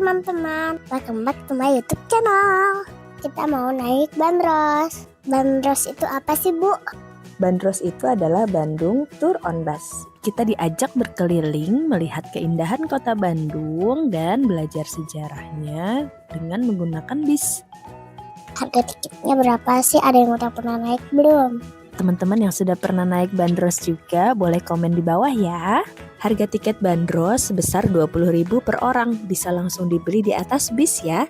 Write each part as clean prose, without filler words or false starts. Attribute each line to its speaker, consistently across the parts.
Speaker 1: teman-teman, welcome back to my YouTube channel. Kita mau naik bandros. Bandros itu apa sih, Bu?
Speaker 2: Bandros itu adalah Bandung Tour on Bus. Kita diajak berkeliling melihat keindahan kota Bandung dan belajar sejarahnya dengan menggunakan bis.
Speaker 1: Harga tiketnya berapa sih? Ada yang udah pernah naik belum?
Speaker 2: Teman-teman yang sudah pernah naik bandros juga boleh komen di bawah ya. Harga tiket bandros sebesar 20.000 per orang, bisa langsung dibeli di atas bis ya.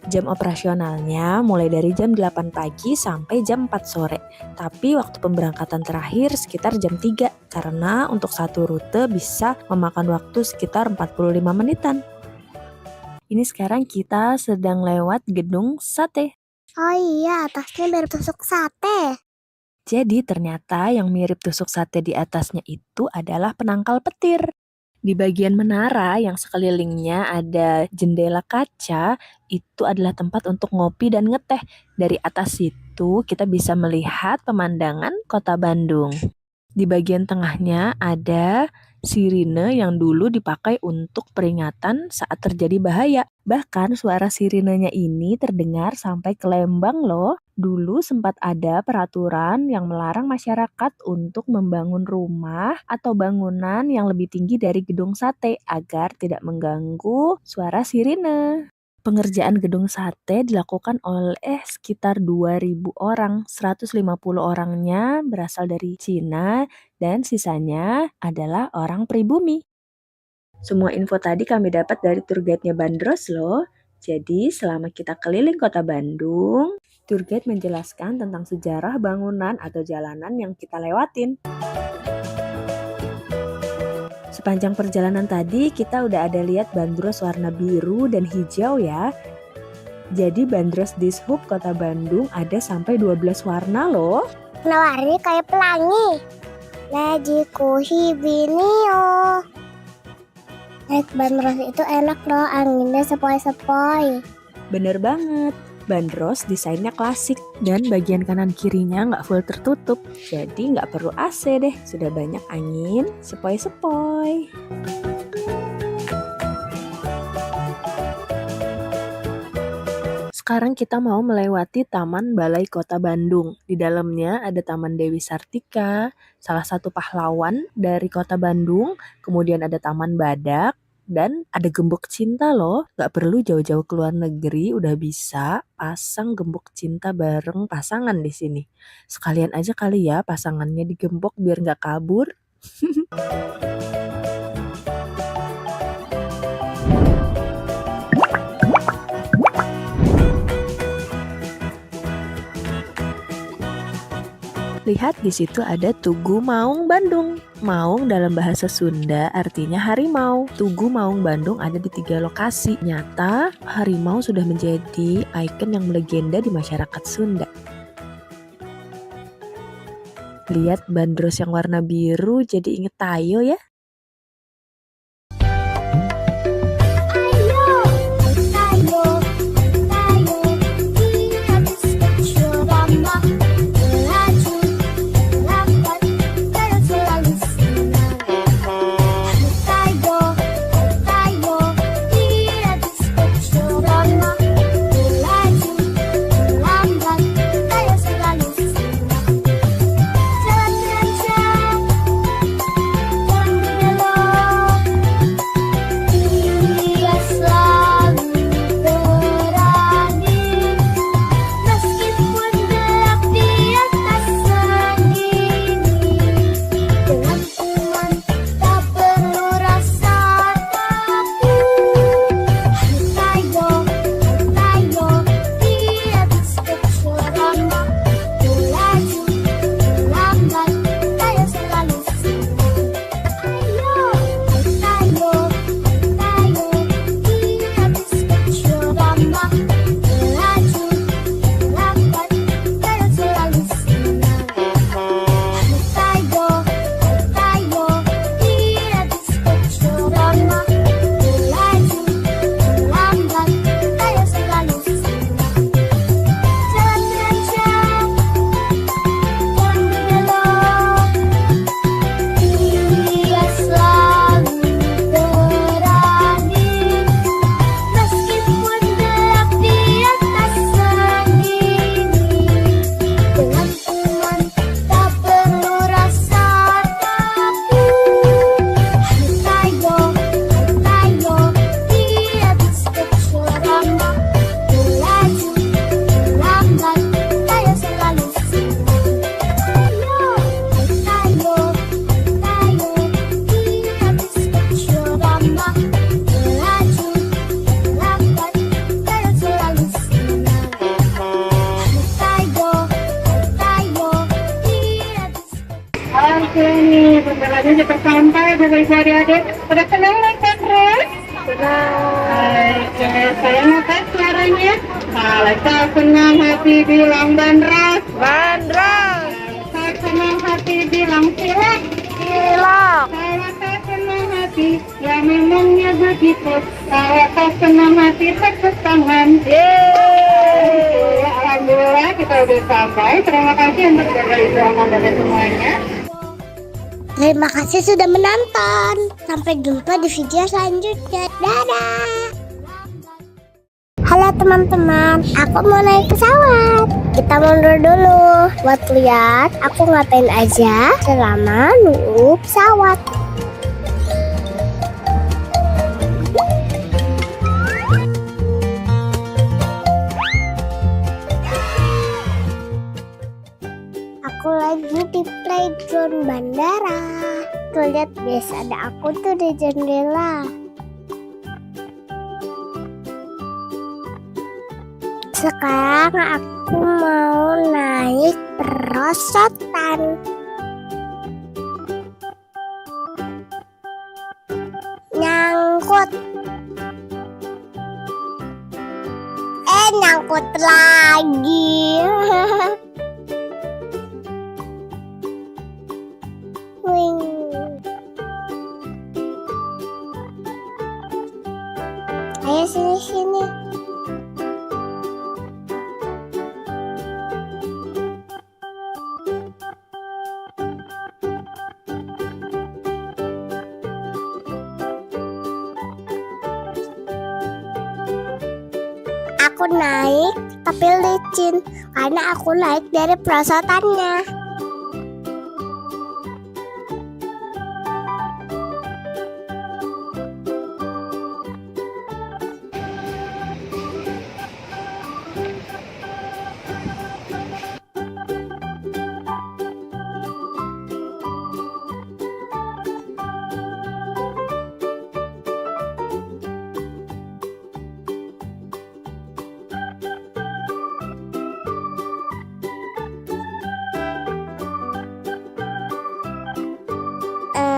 Speaker 2: Jam operasionalnya mulai dari jam 8 pagi sampai jam 4 sore. Tapi waktu pemberangkatan terakhir sekitar jam 3 karena untuk satu rute bisa memakan waktu sekitar 45 menitan. Ini sekarang kita sedang lewat gedung sate.
Speaker 1: Oh iya, atasnya mirip tusuk sate.
Speaker 2: Jadi ternyata yang mirip tusuk sate di atasnya itu adalah penangkal petir. Di bagian menara yang sekelilingnya ada jendela kaca, itu adalah tempat untuk ngopi dan ngeteh. Dari atas situ kita bisa melihat pemandangan kota Bandung. Di bagian tengahnya ada sirine yang dulu dipakai untuk peringatan saat terjadi bahaya. Bahkan suara sirinenya ini terdengar sampai ke Lembang loh. Dulu sempat ada peraturan yang melarang masyarakat untuk membangun rumah atau bangunan yang lebih tinggi dari gedung sate agar tidak mengganggu suara sirine. Pengerjaan gedung sate dilakukan oleh sekitar 2.000 orang, 150 orangnya berasal dari Cina dan sisanya adalah orang pribumi. Semua info tadi kami dapat dari tour guide-nya Bandros loh. Jadi selama kita keliling kota Bandung, tour guide menjelaskan tentang sejarah bangunan atau jalanan yang kita lewatin. Sepanjang perjalanan tadi kita udah ada lihat bandros warna biru dan hijau ya. Jadi bandros Dishub Kota Bandung ada sampai 12 warna loh.
Speaker 1: Warnanya kayak pelangi. Lajiku hibinio. Naik bandros itu enak loh, anginnya sepoi-sepoi.
Speaker 2: Bener banget. Bandros desainnya klasik dan bagian kanan kirinya nggak full tertutup. Jadi nggak perlu AC deh, sudah banyak angin sepoi-sepoi. Sekarang kita mau melewati Taman Balai Kota Bandung. Di dalamnya ada Taman Dewi Sartika, salah satu pahlawan dari Kota Bandung. Kemudian ada Taman Badak. Dan ada gembok cinta loh, gak perlu jauh-jauh ke luar negeri, udah bisa pasang gembok cinta bareng pasangan di sini. Sekalian aja kali ya pasangannya digembok biar gak kabur. Lihat di situ ada Tugu Maung Bandung. Maung dalam bahasa Sunda artinya harimau. Tugu Maung Bandung ada di 3 lokasi. Nyata, harimau sudah menjadi ikon yang melegenda di masyarakat Sunda. Lihat bandros yang warna biru jadi inget Tayo ya.
Speaker 3: Jalannya cepat sampai, Bapak Ibu adik-adik. Udah senang naik bandros? Baik, sayang apa suaranya? Kalau tak senang hati bilang bandros.
Speaker 2: Bandros.
Speaker 3: Kalau senang hati bilang silak.
Speaker 2: Silak.
Speaker 3: Kalau tak senang hati, ya memangnya begitu. Kalau tak senang hati, tepuk tangan.
Speaker 2: Yeay.
Speaker 3: Alhamdulillah kita udah sampai. Terima kasih untuk Bapak Ibu adik-adik semuanya.
Speaker 1: Terima kasih sudah menonton. Sampai jumpa di video selanjutnya. Dadah. Halo teman-teman, aku mau naik pesawat. Kita mundur dulu buat lihat aku ngapain aja selama nunggu pesawat. Aku lagi di playground bandara. Tuh lihat guys, ada aku tuh di jendela. Sekarang aku mau naik perosotan. Nyangkut. Nyangkut lagi. Wing. Ayo sini. Aku naik tapi licin karena aku naik dari perosotannya.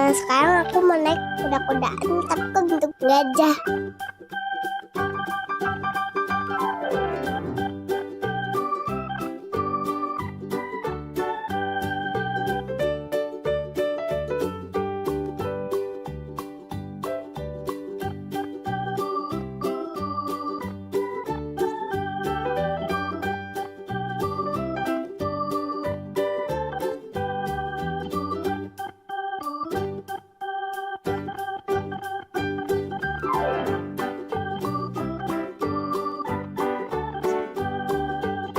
Speaker 1: Sekarang aku mau naik kuda-kudaan tapi bentuk gajah.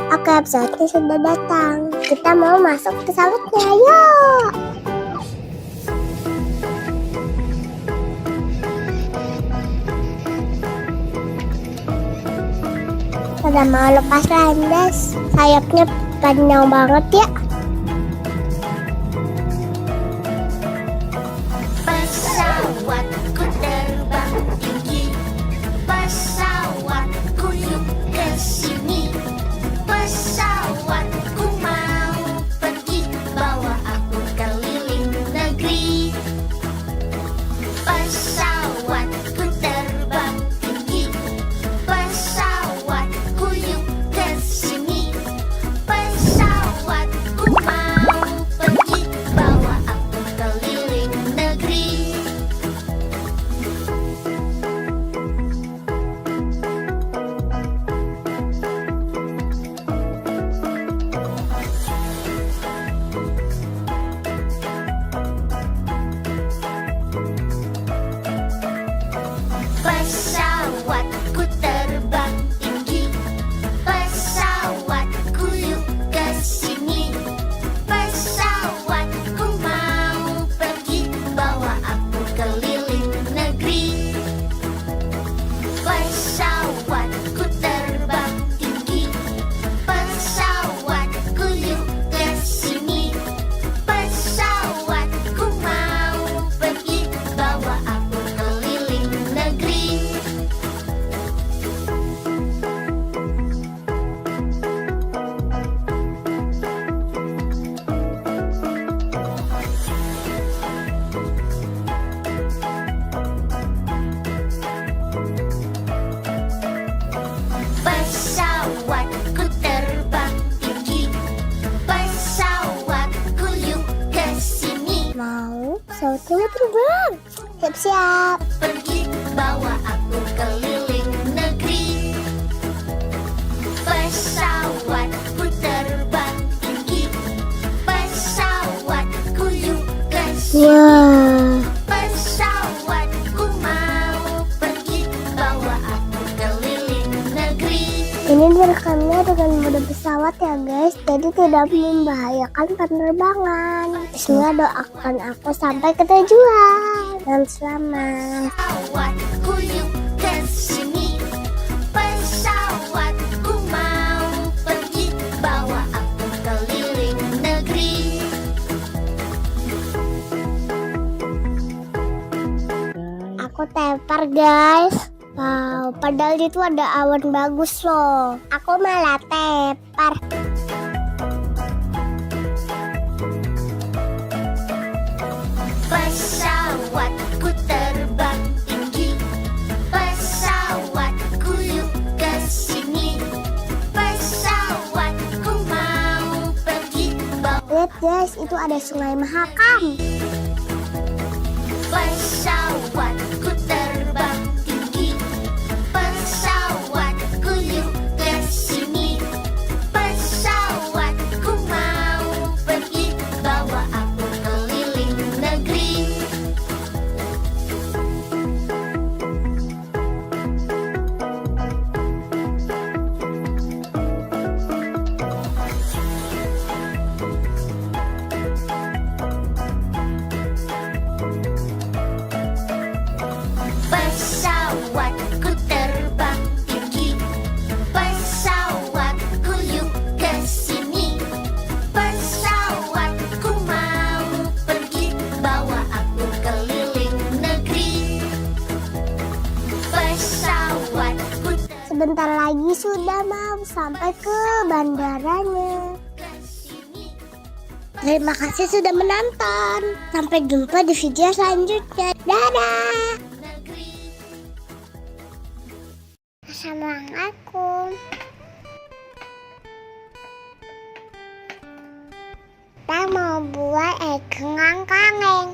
Speaker 1: Oke, pesawatnya sudah datang. Kita mau masuk pesawatnya, yuk! Sudah mau lepas landas. Sayapnya panjang banget ya.
Speaker 4: Pesawatku terbang tinggi, pesawatku yuk ke sini. Pesawatku mau pergi, bawa aku keliling negeri. Pesawatku terbang tinggi, pesawatku yuk ke sini. Pesawatku mau pergi, bawa aku keliling negeri. Pesawatku terbang tinggi, pesawatku yuk ke sini. Pesawatku mau pergi, bawa aku keliling negeri. Pesawatku terbang tinggi, pesawatku yuk ke sini. Pesawatku mau pergi, bawa aku keliling negeri.
Speaker 1: Kamu terbang. Siap-siap.
Speaker 4: Pergi bawa aku keliling negeri. Pesawatku terbang tinggi. Pesawatku yuk ke sini.
Speaker 1: Wah.
Speaker 4: Pesawatku mau pergi bawa aku keliling negeri.
Speaker 1: Ini direkamnya dengan mode pesawat ya guys, jadi tidak membahayakan penerbangan. Bismillah, doakan aku sampai ke tujuan dan selamat.
Speaker 4: Pesawatku yuk ke sini. Pesawatku mau pergi bawa aku keliling negeri.
Speaker 1: Aku tepar guys. Wow, padahal itu ada awan bagus loh. Aku malah tepar.
Speaker 4: Pesawatku terbang tinggi. Pesawatku yuk ke sini. Pesawatku mau pergi bawa.
Speaker 1: Lihat guys, itu ada Sungai Mahakam.
Speaker 4: Pesawatku terbang tinggi. Pesawatku yuk ke sini. Pesawatku mau pergi bawa aku keliling negeri. Pesawatku terbang tinggi. Pesawatku yuk ke sini. Pesawatku mau pergi bawa aku keliling negeri. Pesawatku
Speaker 1: Sebentar lagi sudah mau sampai ke bandaranya.
Speaker 4: ke sini.
Speaker 1: Terima kasih sudah menonton. Sampai jumpa di video selanjutnya. Dadah. Assalamualaikum. Kita mau buat egengan kangen.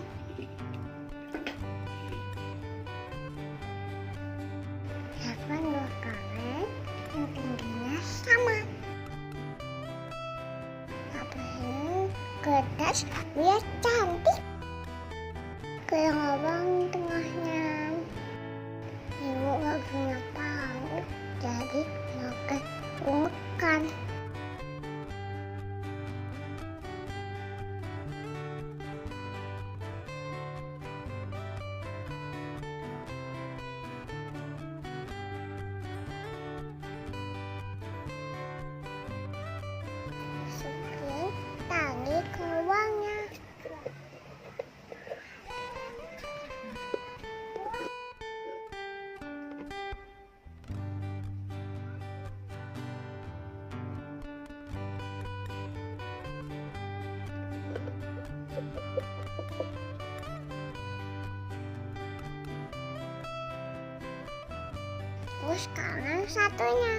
Speaker 1: Siapa dua kangen yang tingginya sama. Ngapain kertas biar cantik. Kayak ngabang tengahnya. Ibu gak punya palu, jadi pakai unekan. Masukin tali ke uangnya. Terus sekarang satunya.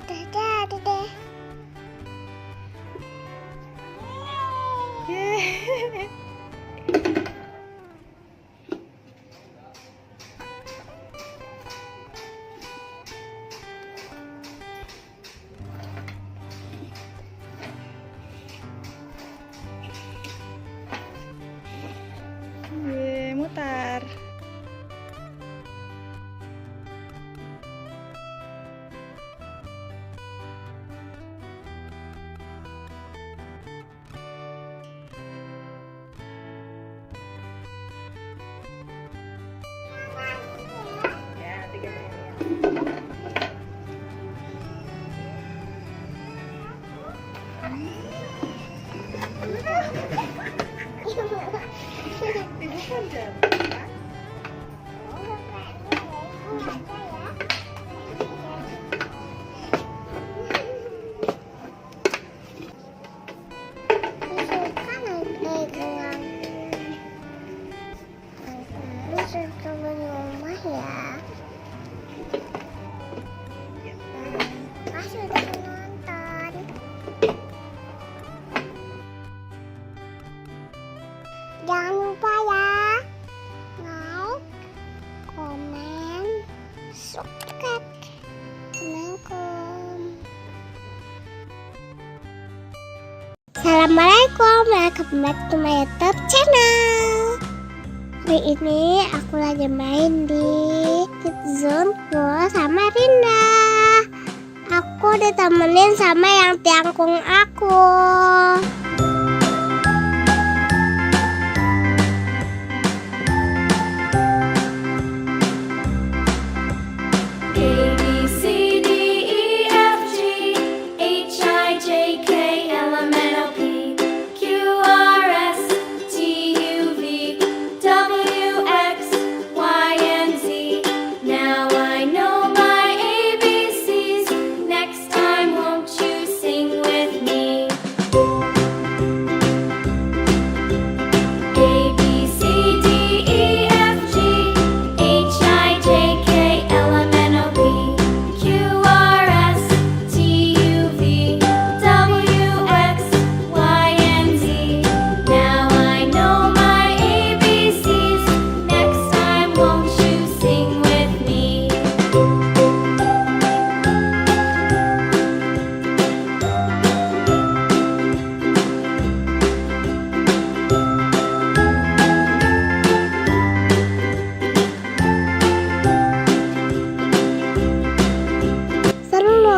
Speaker 1: Udah jadi deh.
Speaker 5: Mutar. Ya, 3 jari. Ibu kan jalan.
Speaker 1: Jangan lupa ya, like, komen, subscribe. Assalamualaikum, welcome back to my YouTube channel. Hari ini aku lagi main di Kidzone sama Rinda. Aku ditemenin sama yang tiangkung aku.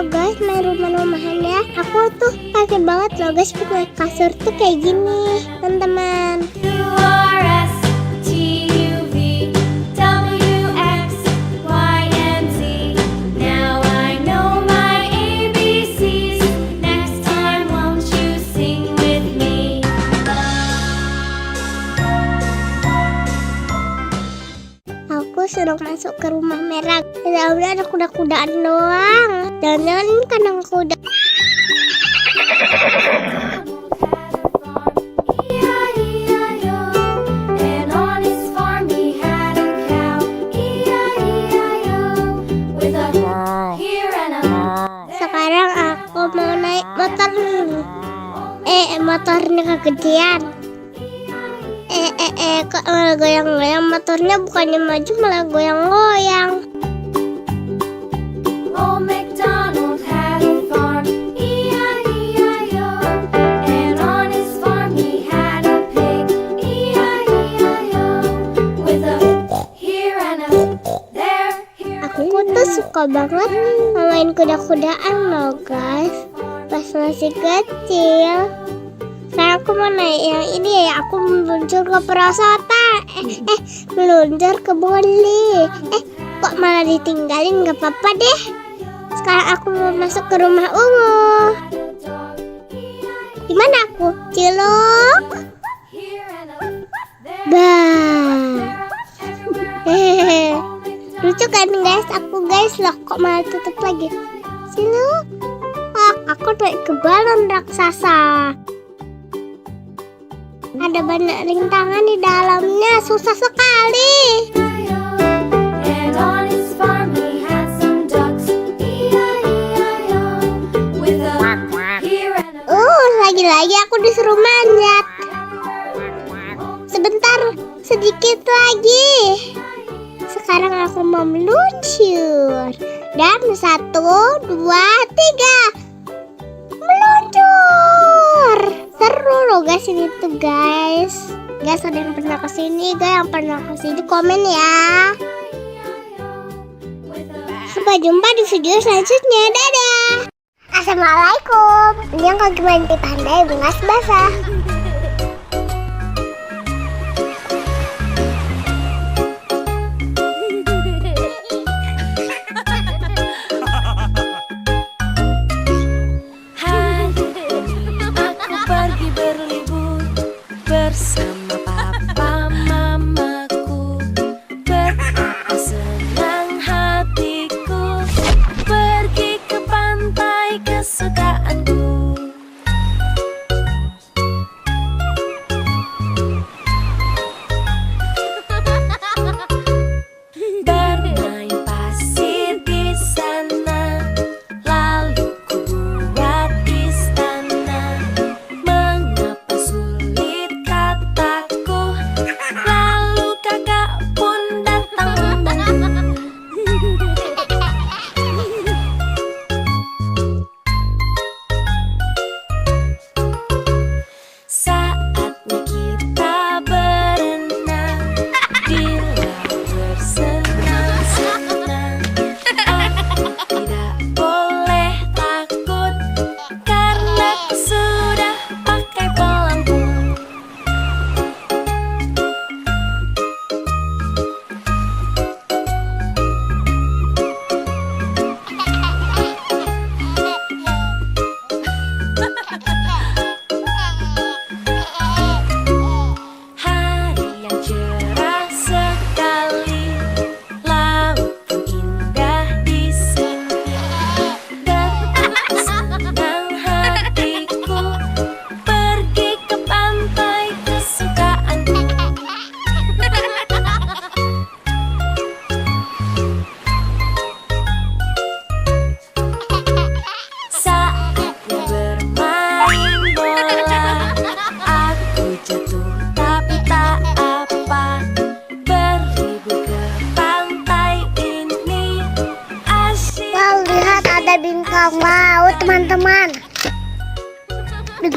Speaker 1: Guys, main rumah-rumahan ya. Aku tuh kaget banget loh guys, punya kasur tuh kayak gini teman-teman. Aku suruh masuk ke rumah merah. Di dalamnya ada kuda-kudaan doang. Jangan-jangan ini kandang kuda. Sekarang aku mau naik motor. Motornya kegedean. Kok malah goyang-goyang, motornya bukannya maju malah goyang-goyang.
Speaker 4: Old MacDonald had a farm, E-I-E-I-O. And on his farm he had a pig, E-I-E-I-O. With a here and a there, here and
Speaker 1: Aku tuh suka banget main kuda-kudaan loh guys, pas masih kecil. Sekarang aku mau naik yang ini ya, aku meluncur ke perosotan. Meluncur ke boli. Kok malah ditinggalin, gak apa-apa deh. Sekarang aku mau masuk ke rumah ungu. Dimana aku? Cilok. Bah. Lucu kan guys, aku guys loh, kok malah tutup lagi. Cilok. Aku naik ke balon raksasa. Ada banyak rintangan di dalamnya, susah sekali.
Speaker 4: And on his farm he had some ducks, E-I-E-I-O. With a here and a
Speaker 1: Lagi-lagi aku disuruh manjat. Sebentar, sedikit lagi. Sekarang aku mau meluncur. Dan 1, 2, 3. Meluncur. Seru loh guys ini tuh guys. Guys, ada yang pernah kesini, guys yang pernah kesini komen ya. Sampai jumpa di video selanjutnya. Dadah. Assalamualaikum. Ini yang kaki mandi pandai bungas basah.
Speaker 2: Aku pergi berlibur bersama papa mamaku. Betapa senang hatiku pergi ke pantai kesukaanku. Bermain pasir di sana, lalu ku buat istana. Mengapa sulit kata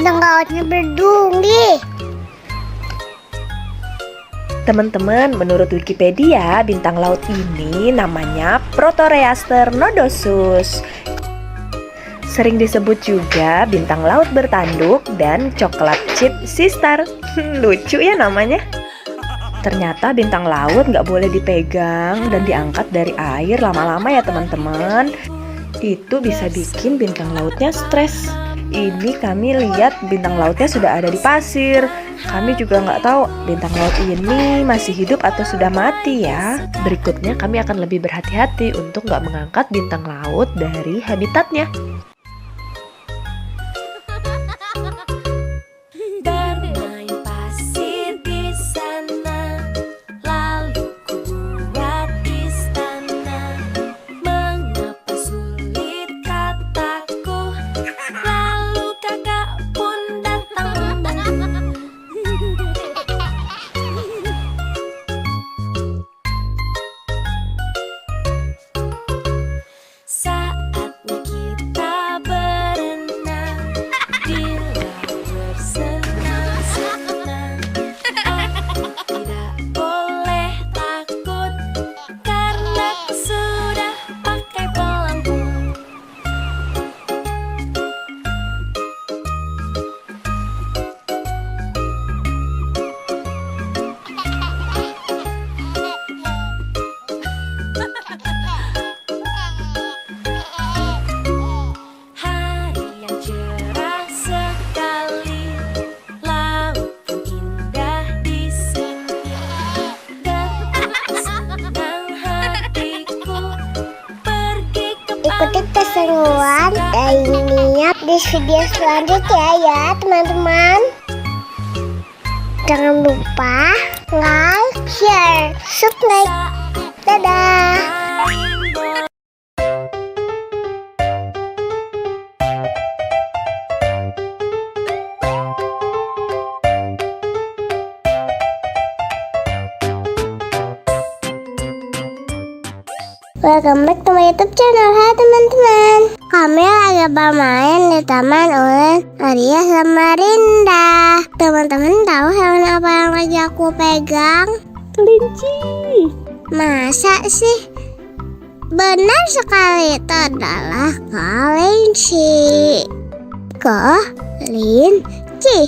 Speaker 1: bintang lautnya berduri.
Speaker 2: Teman-teman, menurut Wikipedia, bintang laut ini namanya Proteroaster nodosus. Sering disebut juga bintang laut bertanduk dan coklat chip sea star. Lucu ya namanya. Ternyata bintang laut nggak boleh dipegang dan diangkat dari air lama-lama ya teman-teman. Itu bisa bikin bintang lautnya stres. Ini kami lihat bintang lautnya sudah ada di pasir. Kami juga nggak tahu bintang laut ini masih hidup atau sudah mati ya. Berikutnya kami akan lebih berhati-hati untuk nggak mengangkat bintang laut dari habitatnya.
Speaker 4: Bermain pasir di sana, lalu ku buat istana. Mengapa sulit kataku, lalu kakak pun datang. Saatnya kita berenang di laut bersenang-senang. Aku tidak boleh takut karena aku sudah pakai pelangkung. Hari yang cerah sekali, laut pun indah di sini. Dan aku senang hatiku pergi ke
Speaker 1: Ikuti keseruan dan niat di video selanjutnya ya teman-teman. Jangan lupa like, share, subscribe. Dadah.
Speaker 4: Rainbow.
Speaker 1: Welcome back to my YouTube channel. Hai teman-teman, kami lagi bermain di Taman Ulen Arya sama Rinda. Teman-teman tahu hewan apa yang lagi aku pegang?
Speaker 2: Kelinci.
Speaker 1: Masa sih? Benar sekali, itu adalah kelinci. Kelinci.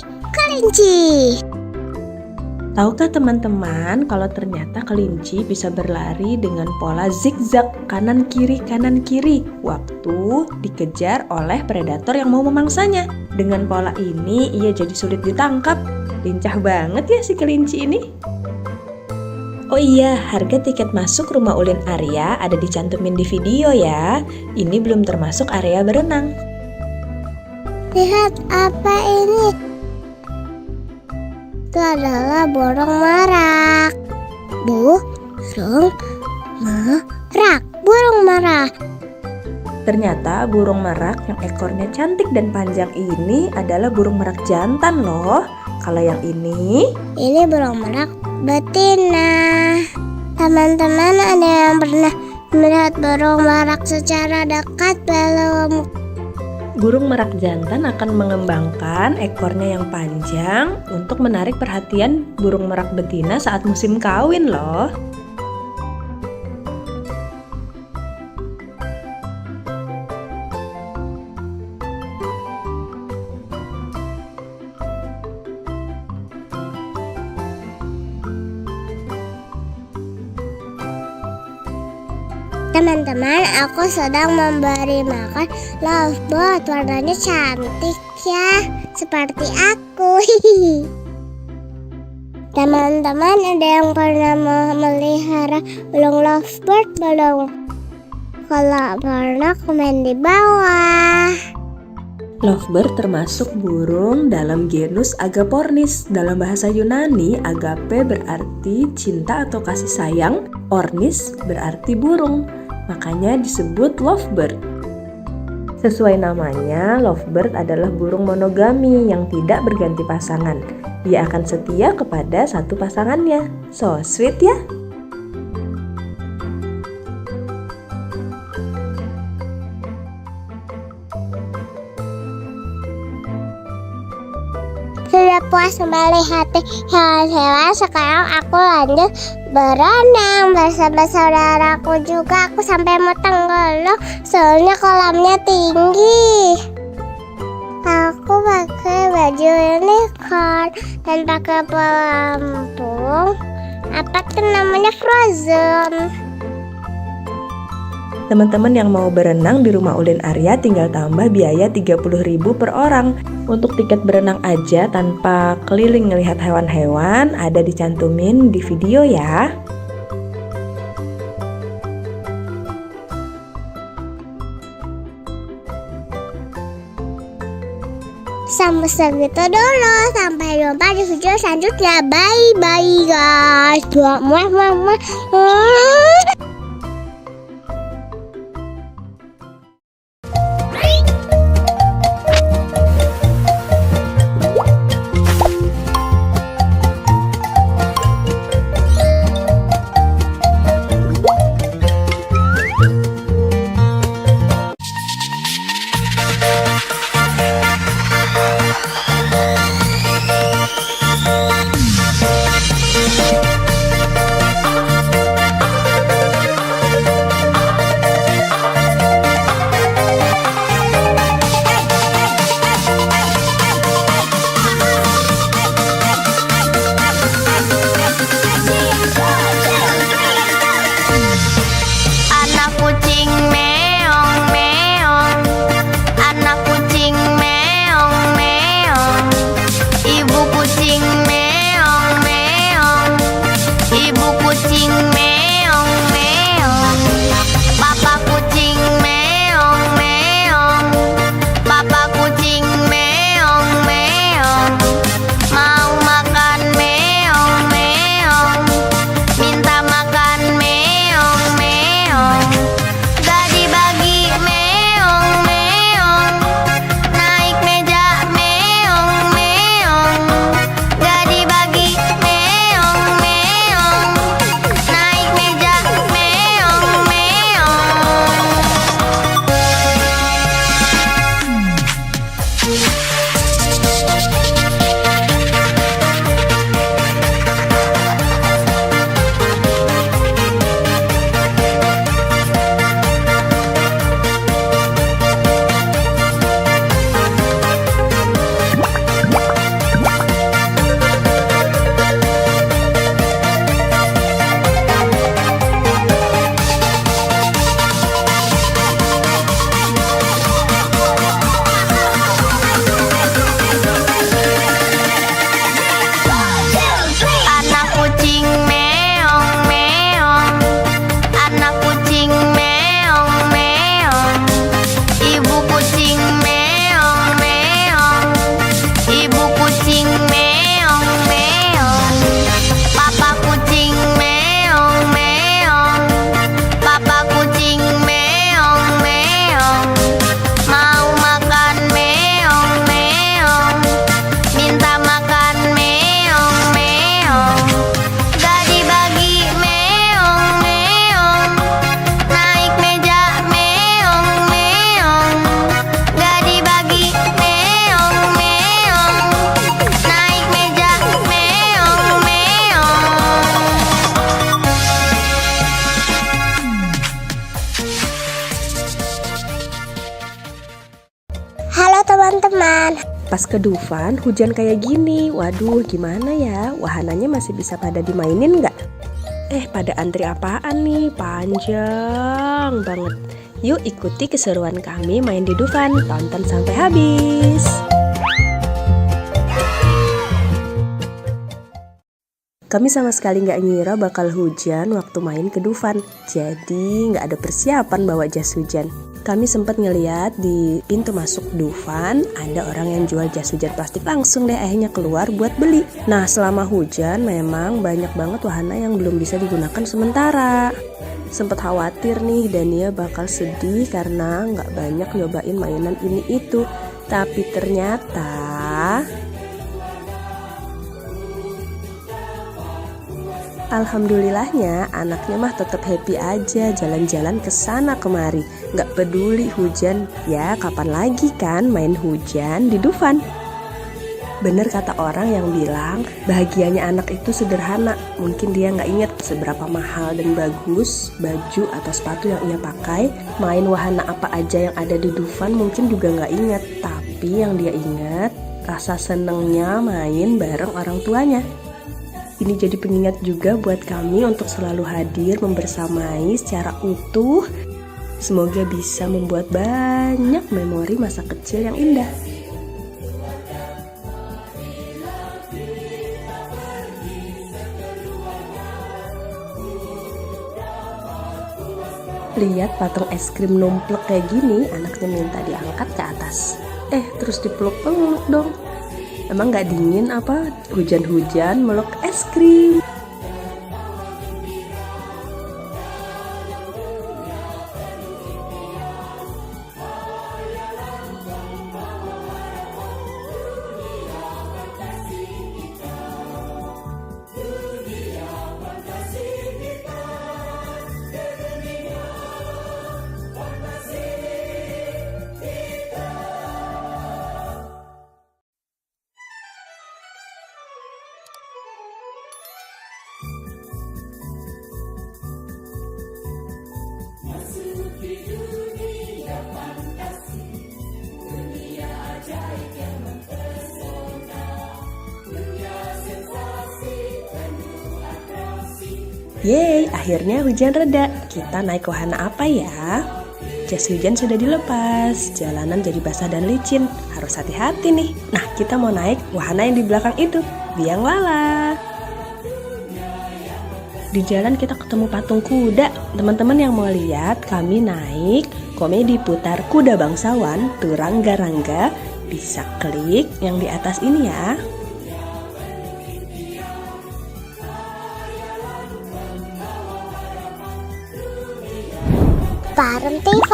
Speaker 2: Tahukah teman-teman kalau ternyata kelinci bisa berlari dengan pola zigzag kanan kiri waktu dikejar oleh predator yang mau memangsanya. Dengan pola ini ia jadi sulit ditangkap. Lincah banget ya si kelinci ini. Oh iya, harga tiket masuk Rumah Ulin Arya ada dicantumin di video ya. Ini belum termasuk area berenang.
Speaker 1: Lihat apa ini? Itu adalah burung merak. Burung merak.
Speaker 2: Ternyata burung merak yang ekornya cantik dan panjang ini adalah burung merak jantan loh. Kalau yang ini
Speaker 1: burung merak betina. Teman-teman ada yang pernah melihat burung merak secara dekat belum?
Speaker 2: burung merak jantan akan mengembangkan ekornya yang panjang untuk menarik perhatian burung merak betina saat musim kawin loh.
Speaker 1: Teman-teman, aku sedang memberi makan lovebird. Warnanya cantik ya, seperti aku. Teman-teman, ada yang pernah memelihara burung lovebird belum? Kalau pernah, komen di bawah.
Speaker 2: Lovebird termasuk burung dalam genus Agapornis. Dalam bahasa Yunani, agape berarti cinta atau kasih sayang, ornis berarti burung. Makanya disebut lovebird. Sesuai namanya, lovebird adalah burung monogami yang tidak berganti pasangan. Dia akan setia kepada satu pasangannya. So sweet ya.
Speaker 1: puas melihat hewan-hewan, sekarang aku lanjut berenang bersama saudaraku juga. Aku sampai mau tenggelam soalnya kolamnya tinggi. Aku pakai baju unicorn dan pakai pelampung. Apa tuh namanya, Frozen.
Speaker 2: Teman-teman yang mau berenang di rumah Ulin Arya tinggal tambah biaya 30.000 per orang. Untuk tiket berenang aja tanpa keliling melihat hewan-hewan ada dicantumin di video ya.
Speaker 1: Sampai segitu dulu. Sampai jumpa di video selanjutnya. Bye bye guys. Muah muah muah. teman-teman.
Speaker 2: Pas ke Dufan, hujan kayak gini. Waduh, gimana ya? Wahananya masih bisa pada dimainin nggak? Pada antri apaan nih? Panjang banget. Yuk ikuti keseruan kami main di Dufan. Tonton sampai habis. Kami sama sekali nggak ngira bakal hujan waktu main ke Dufan. Jadi nggak ada persiapan bawa jas hujan. Kami sempat ngeliat di pintu masuk Dufan ada orang yang jual jas hujan plastik, langsung deh akhirnya keluar buat beli. Nah, selama hujan memang banyak banget wahana yang belum bisa digunakan sementara. Sempet khawatir nih Dania bakal sedih karena nggak banyak nyobain mainan ini itu. Tapi ternyata alhamdulillahnya anaknya mah tetap happy aja jalan-jalan ke sana kemari, nggak peduli hujan. Ya kapan lagi kan main hujan di Dufan.
Speaker 6: Bener kata orang yang bilang bahagianya anak itu sederhana. Mungkin dia nggak inget seberapa mahal dan bagus baju atau sepatu yang ia pakai. Main wahana apa aja yang ada di Dufan mungkin juga nggak inget. Tapi yang dia ingat rasa senengnya main bareng orang tuanya. Ini jadi pengingat juga buat kami untuk selalu hadir membersamai secara utuh. Semoga bisa membuat banyak memori masa kecil yang indah. Lihat patung es krim numplek kayak gini, anaknya minta diangkat ke atas. Terus dipeluk-peluk dong. Emang gak dingin apa? Hujan-hujan meluk es krim. Yeay, akhirnya hujan reda. Kita naik wahana apa ya? Jas hujan sudah dilepas, jalanan jadi basah dan licin. Harus hati-hati nih. Nah, kita mau naik wahana yang di belakang itu, biang lala. Di jalan kita ketemu patung kuda. Teman-teman yang mau lihat, kami naik komedi putar kuda bangsawan, Turangga-rangga. Bisa klik yang di atas ini ya.
Speaker 1: Bareng TV.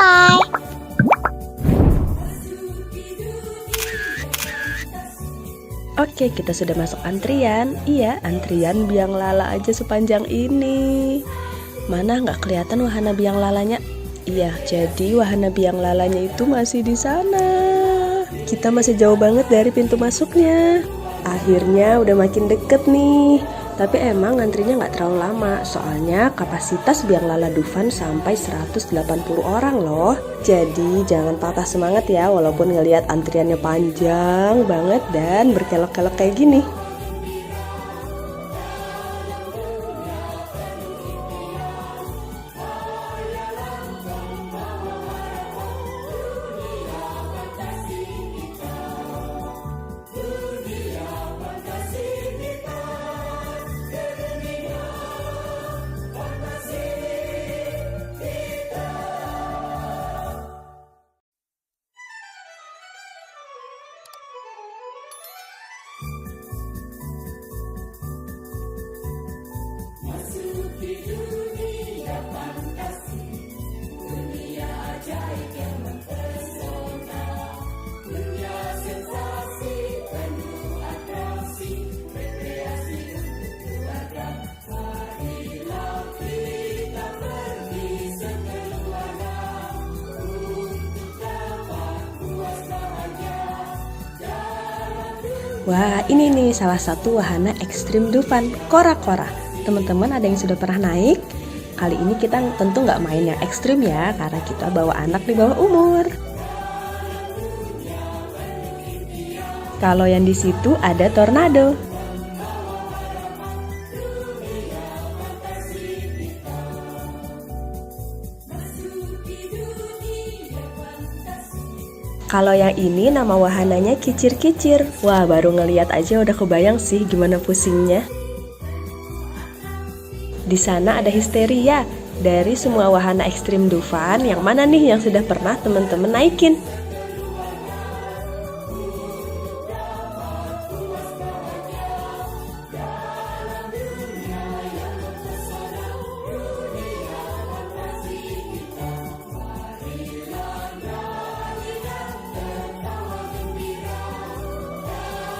Speaker 6: Oke, kita sudah masuk antrian. Iya, antrian biang lala aja sepanjang ini. Mana nggak kelihatan wahana biang lalanya? Iya, jadi wahana biang lalanya itu masih di sana. Kita masih jauh banget dari pintu masuknya. Akhirnya udah makin deket nih. Tapi emang antrinya nggak terlalu lama, soalnya kapasitas biang lala Dufan sampai 180 orang loh. Jadi jangan patah semangat ya, walaupun ngelihat antriannya panjang banget dan berkelok-kelok kayak gini. Wah, ini nih salah satu wahana ekstrim Dufan, kora-kora. Teman-teman ada yang sudah pernah naik? Kali ini kita tentu nggak main yang ekstrim ya, karena kita bawa anak di bawah umur. Kalau yang di situ ada tornado. Kalau yang ini nama wahananya kicir-kicir. Wah, baru ngeliat aja udah kebayang sih gimana pusingnya. Di sana ada histeria. Dari semua wahana ekstrim Dufan, yang mana nih yang sudah pernah teman-teman naikin?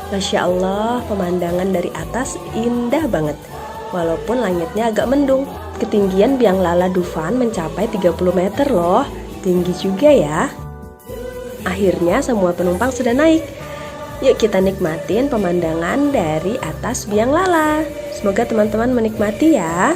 Speaker 6: Masya Allah, pemandangan dari atas indah banget. Walaupun langitnya agak mendung. Ketinggian biang lala Dufan mencapai 30 meter loh. Tinggi juga ya. Akhirnya semua penumpang sudah naik. Yuk kita nikmatin pemandangan dari atas biang lala. Semoga teman-teman menikmati ya.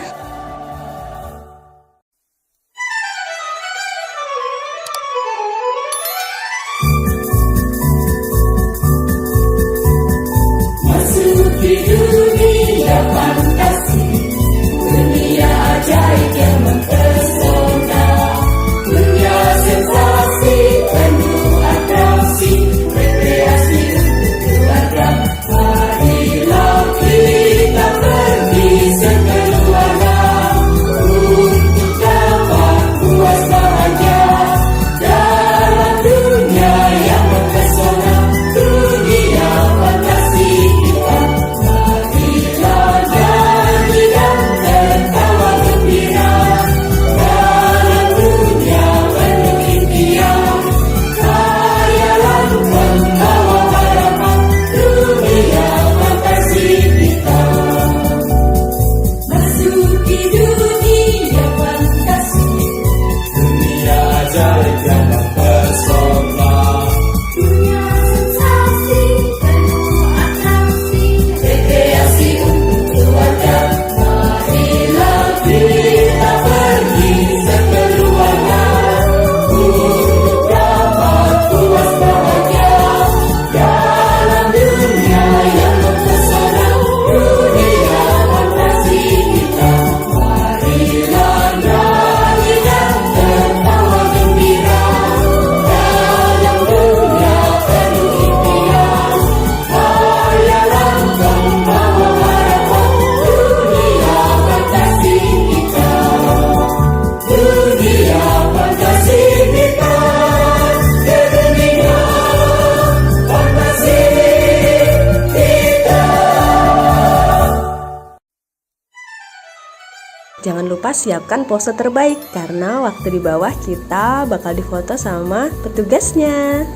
Speaker 6: Jangan lupa siapkan pose terbaik karena waktu di bawah kita bakal difoto sama petugasnya.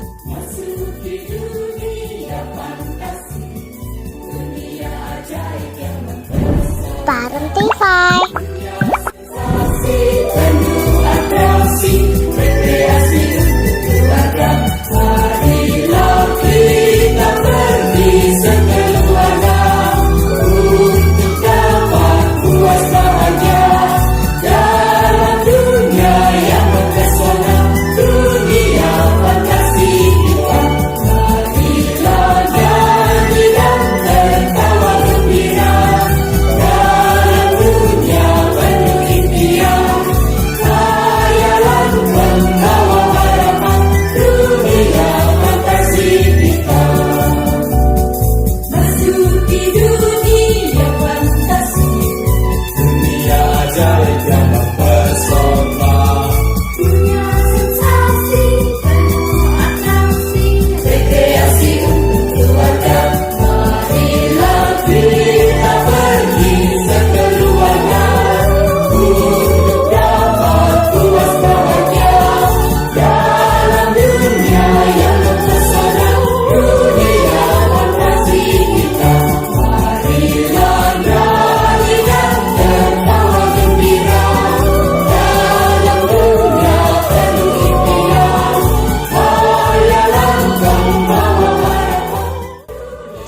Speaker 1: Bareng Tify.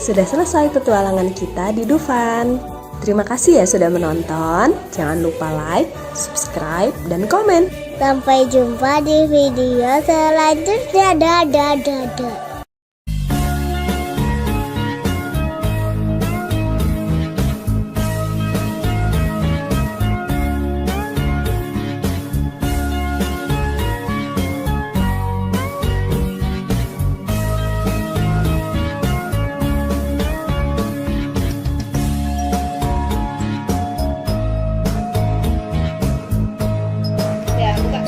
Speaker 6: Sudah selesai petualangan kita di Dufan. Terima kasih ya sudah menonton. Jangan lupa like, subscribe, dan komen.
Speaker 1: Sampai jumpa di video selanjutnya. Dadah, dadah.
Speaker 5: Ya, buka.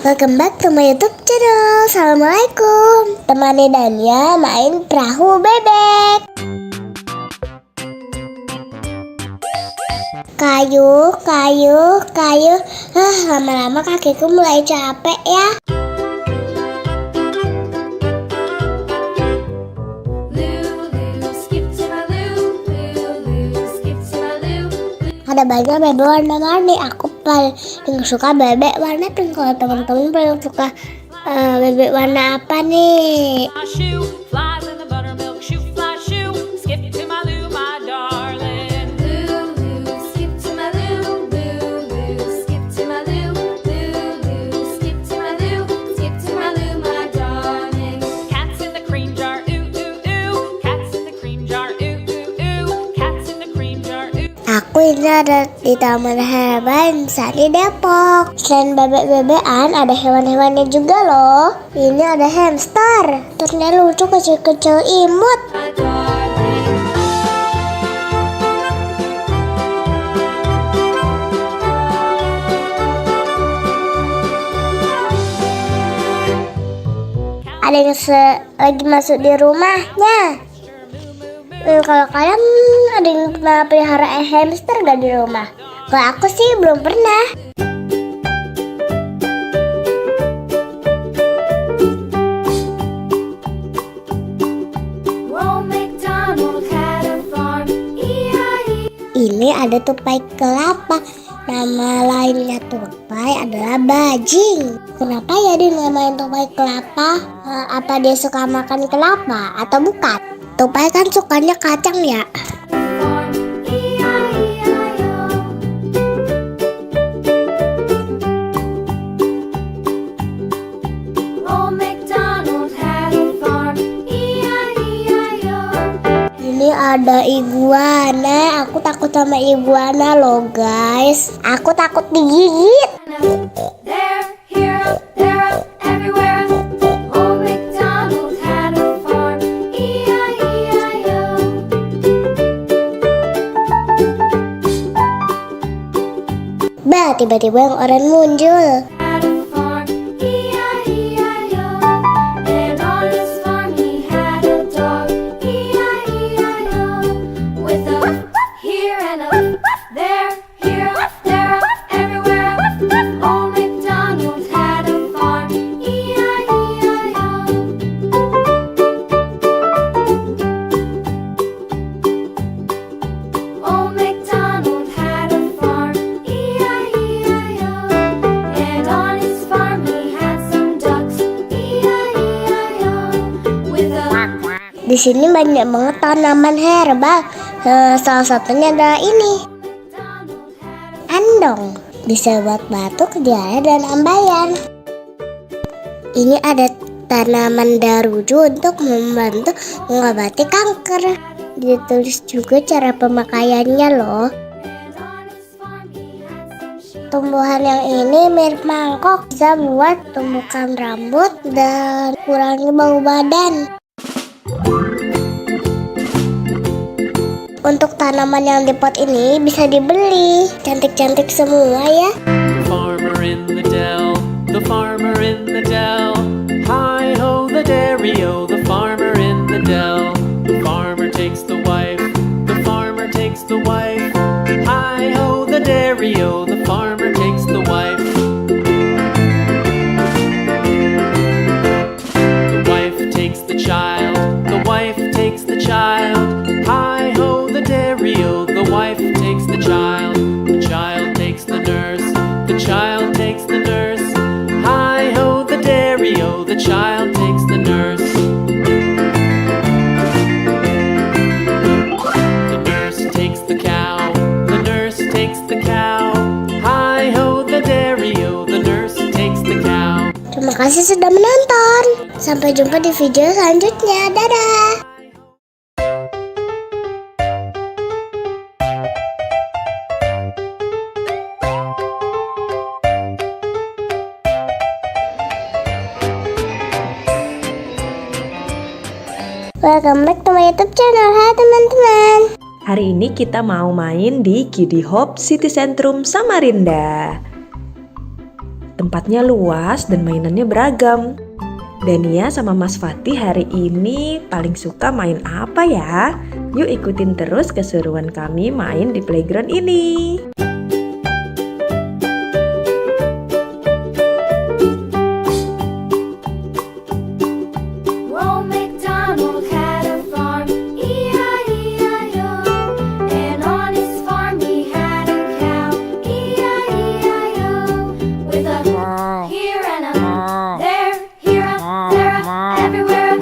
Speaker 1: Welcome back to my YouTube channel. Assalamualaikum. Temani Dania main perahu bebek. Kayu. Lama-lama kakiku mulai capek ya. Ada banyak bebek warna-warni. Aku paling suka bebek warna pink. Kalau teman-teman paling suka bebek warna apa nih?
Speaker 7: Shoe flies in the buttermilk shoe fly shoe. Skip to my Lou, my darling.
Speaker 4: Lulu, skip to my Lou, Lulu, skip to my Lou, Lulu, skip to my Lou, skip to my Lou, my darling.
Speaker 7: Cats in the cream jar, ooh ooh ooh. Cats in the cream jar, ooh ooh ooh. Cats in the cream jar, ooh.
Speaker 1: Aku ini ada di Taman Hewan di Depok. Selain bebek-bebekan, ada hewan-hewannya juga loh. Ini ada hamster. Ternyata lucu, kecil-kecil imut.
Speaker 4: My darling.
Speaker 1: Ada yang lagi masuk di rumahnya. Kalau kalian ada yang pernah pelihara hamster gak di rumah? Kalau aku sih belum pernah.
Speaker 4: Old MacDonald had a farm, E-I-E.
Speaker 1: Ini ada tupai kelapa. Nama lainnya tupai adalah bajing. Kenapa ya dinamain tupai kelapa? Apa dia suka makan kelapa atau bukan? Tupai kan sukanya kacang ya.
Speaker 4: Farm, E-I-E-I-O. Old MacDonald had a farm, E-I-E-I-O.
Speaker 1: Ini ada iguana. Aku takut sama iguana loh guys. Aku takut digigit.
Speaker 4: There, here, there, everywhere. Old MacDonald had a farm, E-I-E-I-O.
Speaker 1: Bah, tiba-tiba yang oranye muncul.
Speaker 4: Had a farm, E-I-E-I-O. And on his farm he had a dog, E-I-E-I-O. With a here and a there, here, there, everywhere. Old MacDonald had a farm, E-I-E-I-O. Old MacDonald had a farm, E-I-E-I-O. And on his farm he had some ducks, E-I-E-I-O. With a
Speaker 1: Di sini banyak banget tanaman herbal. Salah satunya adalah ini, andong. Bisa buat batuk, diare, dan ambayan. Ini ada tanaman daruju untuk membantu mengobati kanker. Ditulis juga cara pemakaiannya loh.
Speaker 4: and on his farm he had some sheep.
Speaker 1: Tumbuhan yang ini mirip mangkok, bisa buat tumbukan rambut dan kurangi bau badan. Untuk tanaman yang di pot ini bisa dibeli. Cantik-cantik semua ya.
Speaker 8: Farmer in the dell, the farmer in the dell. Hi ho the dairy-o, the farmer in the dell. The farmer takes the wife, the farmer takes the wife. Hi ho the dairy-o, the farmer takes the wife. The wife takes the child, the wife takes the child. Hi ho the dairy-o, the wife takes the child. The child takes the nurse, the child takes the nurse. Hi ho the dairy-o, the child takes the nurse. The nurse takes the cow, the nurse takes the cow. Hi ho the dairy-o, the nurse takes the cow.
Speaker 1: Terima kasih sudah menonton. Sampai jumpa di video selanjutnya. Dadah. Welcome back to my YouTube channel. Hai teman-teman.
Speaker 6: Hari ini kita mau main di Kiddy Hope City Centrum Samarinda. Tempatnya luas dan mainannya beragam. Dania sama Mas Fatih hari ini paling suka main apa ya? Yuk ikutin terus keseruan kami main di playground ini.
Speaker 4: Old MacDonald had a farm, E-I-E-I-O. And on his farm he had a cow, E-I-E-I-O. With a here and a there, here a there a everywhere.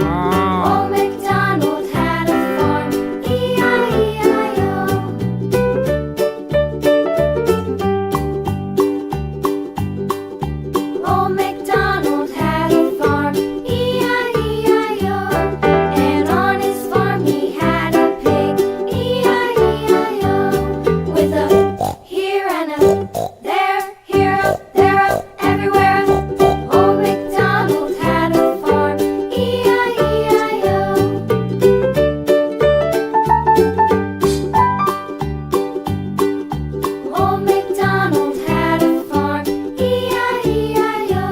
Speaker 4: Old MacDonald had a farm, E-I-E-I-O. Old MacDonald had a farm, E-I-E-I-O. And on his farm he had a pig, E-I-E-I-O. With a here and a there, here a there a everywhere. Old MacDonald had a farm, E-I-E-I-O. Old MacDonald had a farm, E-I-E-I-O.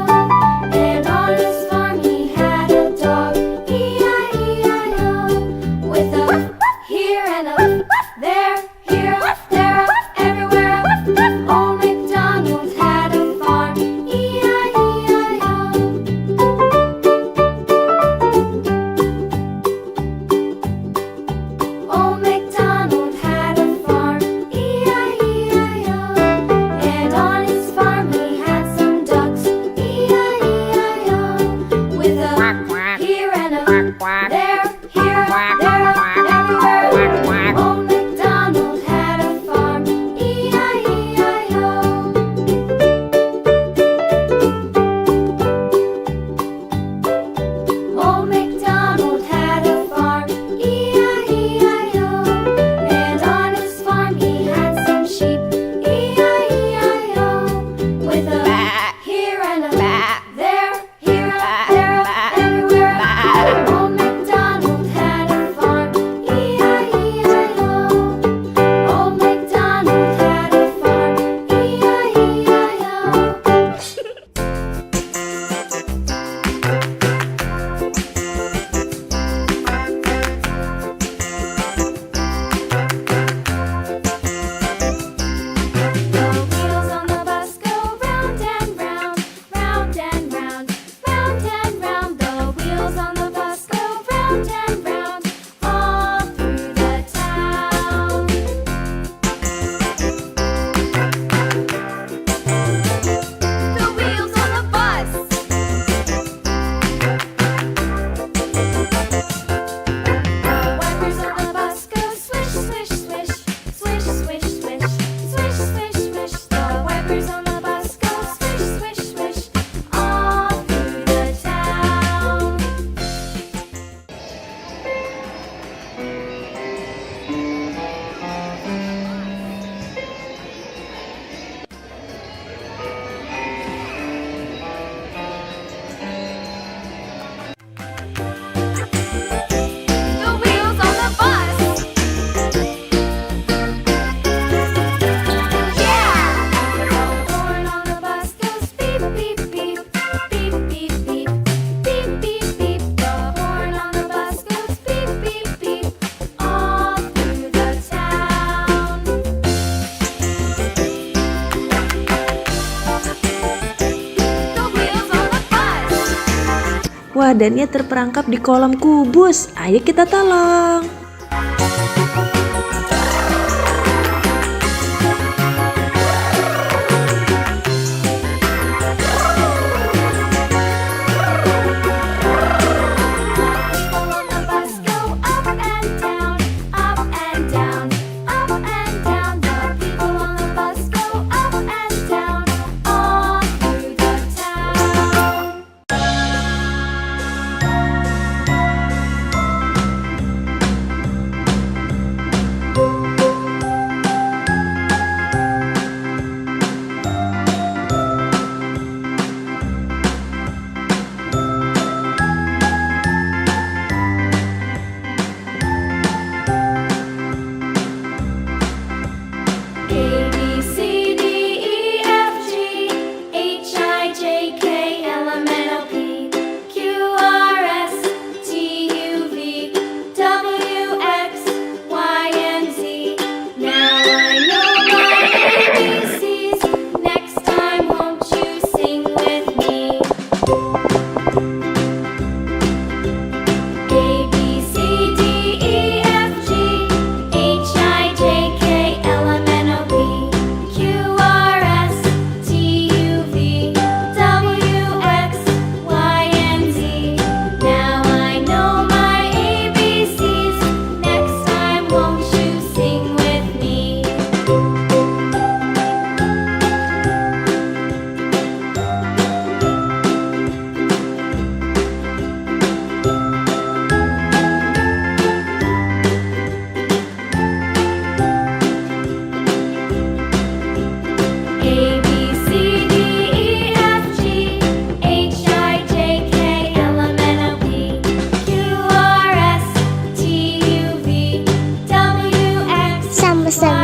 Speaker 4: And on his farm he had a dog, E-I-E-I-O. With a here and a there, here a there a everywhere. Old MacDonald had a farm, E-I-E-I-O. Old MacDonald had a farm, E-I-E-I-O. And on his farm he had some ducks, E-I-E-I-O. With a here and a there, here a there a everywhere. Old MacDonald had a farm, E-I-E-I-O. Old MacDonald had a farm, E-I-E-I-O. And on his farm he had some sheep, E-I-E-I-O. With a here and a there, here a there a everywhere. Old MacDonald had a farm, E-I-E-I-O. Old MacDonald had a farm, E-I-E-I-O. The wheels on the bus go round and round, round and round, round and round. The wheels on the bus go round and round, all through the town. The wheels on the bus. The wipers on the bus go swish, swish, swish, swish, swish, swish, swish, swish, swish. The wipers on the bus go swish, swish, swish, all through the town. The wheels on the bus. Yeah! The horn on the bus goes beep, beep, beep, beep, beep, beep, beep, beep, beep. The horn on the bus goes beep, beep, beep, all through the town. The wheels on the bus.
Speaker 6: Wah, Dania terperangkap di kolam kubus. Ayo kita tolong.
Speaker 4: People on the bus go up and down, up and down, up and down. The people on the bus go up and down, all through the town.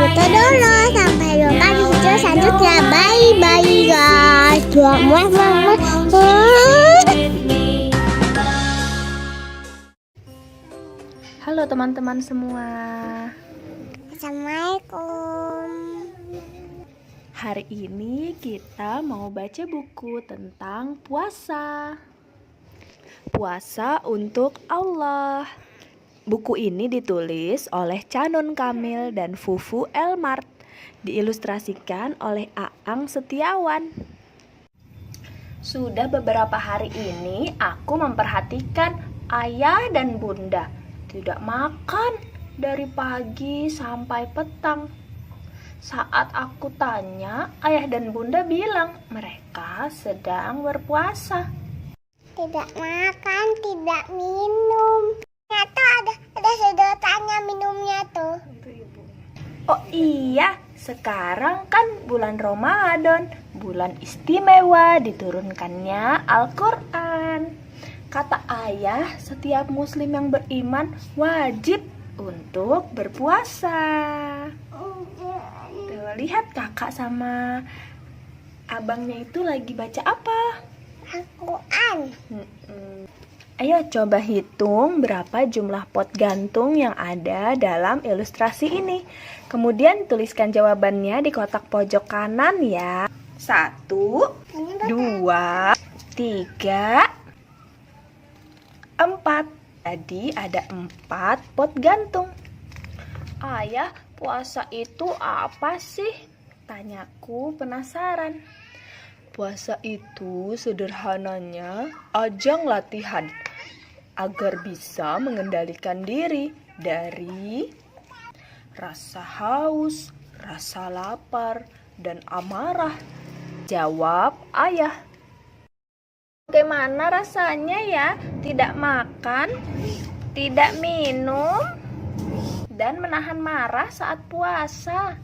Speaker 1: gitu dulu. Sampai jumpa di video selanjutnya. Bye bye guys. Muah, muah, muah.
Speaker 4: with me.
Speaker 2: Halo teman-teman semua.
Speaker 1: Assalamualaikum.
Speaker 2: Hari ini kita mau baca buku tentang puasa. Puasa untuk Allah. Buku ini ditulis oleh Canon Kamil dan Fufu Elmart. Diilustrasikan oleh Aang Setiawan. Sudah beberapa hari ini aku memperhatikan ayah dan bunda tidak makan dari pagi sampai petang. Saat aku tanya, ayah dan bunda bilang mereka sedang berpuasa.
Speaker 1: Tidak makan, tidak minum. Ternyata ada sedotannya minumnya tuh.
Speaker 2: Oh iya, sekarang kan bulan Ramadan, bulan istimewa diturunkannya Al-Quran. Kata ayah, setiap muslim yang beriman wajib untuk berpuasa. Tuh, lihat kakak sama abangnya itu lagi baca apa?
Speaker 1: Al-Quran.
Speaker 2: Ayo coba hitung berapa jumlah pot gantung yang ada dalam ilustrasi ini. Kemudian tuliskan jawabannya di kotak pojok kanan ya. 1, 2, 3, 4. Jadi ada 4 pot gantung. Ayah, puasa itu apa sih? Tanyaku penasaran. Puasa itu sederhananya ajang latihan agar bisa mengendalikan diri dari rasa haus, rasa lapar, dan amarah. Jawab ayah. Bagaimana rasanya ya tidak makan, tidak minum, dan menahan marah saat puasa?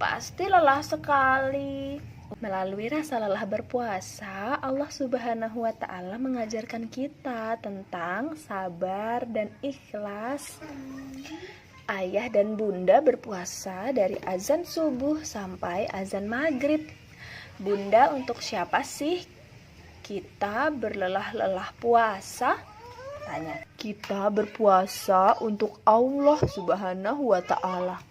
Speaker 2: Pasti lelah sekali. Melalui rasa lelah berpuasa, Allah Subhanahu wa Ta'ala mengajarkan kita tentang sabar dan ikhlas. Ayah dan bunda berpuasa dari azan subuh sampai azan maghrib. Bunda, untuk siapa sih kita berlelah-lelah puasa? Tanya. Kita berpuasa untuk Allah Subhanahu wa Ta'ala.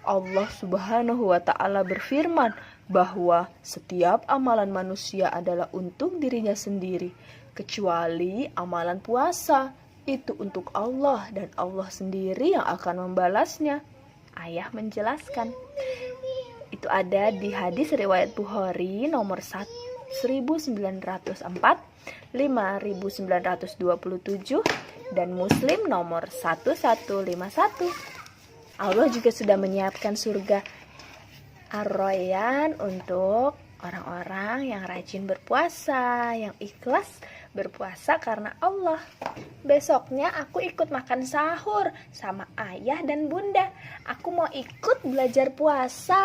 Speaker 2: Allah Subhanahu wa Ta'ala berfirman bahwa setiap amalan manusia adalah untuk dirinya sendiri, kecuali amalan puasa. Itu untuk Allah dan Allah sendiri yang akan membalasnya. Ayah menjelaskan. Itu ada di hadis riwayat Bukhari nomor 1904, 5927, dan Muslim nomor 1151. Allah juga sudah menyiapkan surga Ar-Rayyan untuk orang-orang yang rajin berpuasa, yang ikhlas berpuasa karena Allah. Besoknya aku ikut makan sahur sama ayah dan bunda. Aku mau ikut belajar puasa.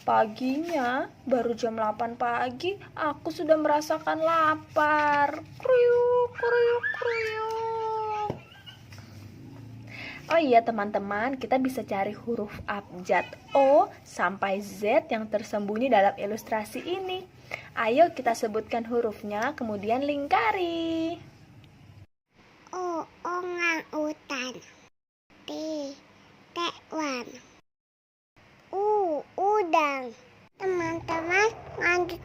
Speaker 2: Paginya, baru jam 8 pagi, aku sudah merasakan lapar. Kriuk, kriuk, kriuk. Oh iya teman-teman, kita bisa cari huruf abjad O sampai Z yang tersembunyi dalam ilustrasi ini. Ayo kita sebutkan hurufnya, kemudian lingkari.
Speaker 1: O, orang utan. T, tekwan. U, udang. Teman-teman, lanjut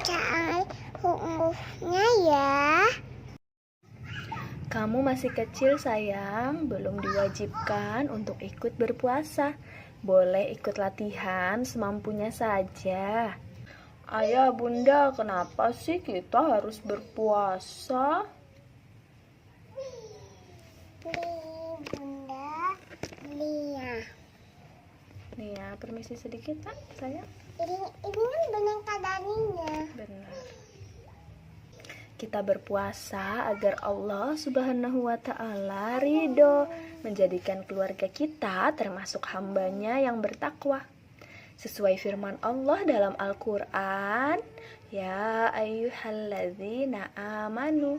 Speaker 1: cari hurufnya ya.
Speaker 2: Kamu masih kecil sayang, belum diwajibkan untuk ikut berpuasa. Boleh ikut latihan semampunya saja. Ayah, bunda, kenapa sih kita harus berpuasa?
Speaker 1: Bunda, Lia.
Speaker 2: Nia, permisi sedikit Pak, sayang.
Speaker 1: Ini kan boneka daninya.
Speaker 2: Benar. Kita berpuasa agar Allah Subhanahu wa Ta'ala ridho, menjadikan keluarga kita termasuk hambanya yang bertakwa. Sesuai firman Allah dalam Al-Quran, Ya ayyuhalladzina amanu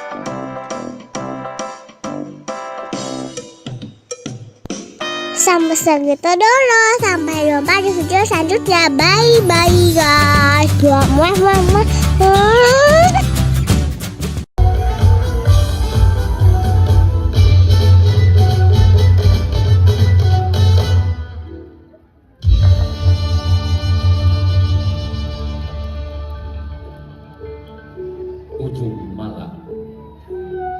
Speaker 1: Sampai segitu dulu. Sampai jumpa di video selanjutnya. Bye bye guys. Muah muah muah.
Speaker 9: Ujung Malang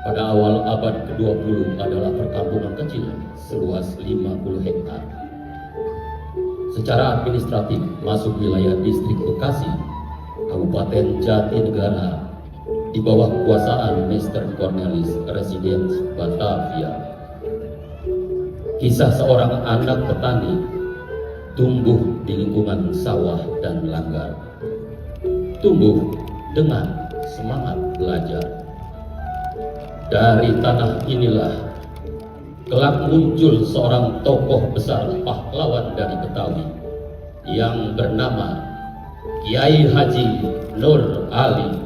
Speaker 9: pada awal abad ke-20 adalah perkampungan kecil seluas 50 hektar. Secara administratif masuk wilayah distrik Bekasi, Kabupaten Jatinegara, di bawah kekuasaan Mr. Cornelis Residence Batavia. Kisah seorang anak petani tumbuh di lingkungan sawah dan langgar. Tumbuh dengan semangat belajar. Dari tanah inilah kelak muncul seorang tokoh besar pahlawan dari Betawi yang bernama Kiai Haji Nur Ali.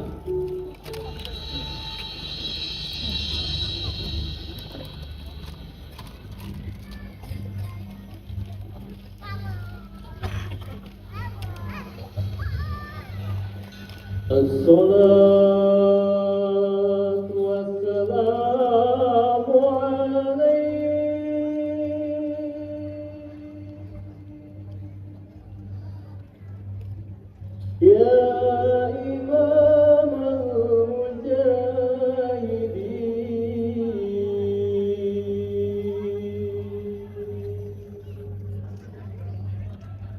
Speaker 9: Assalatu wassalamu alaik ya imam al-mujahidin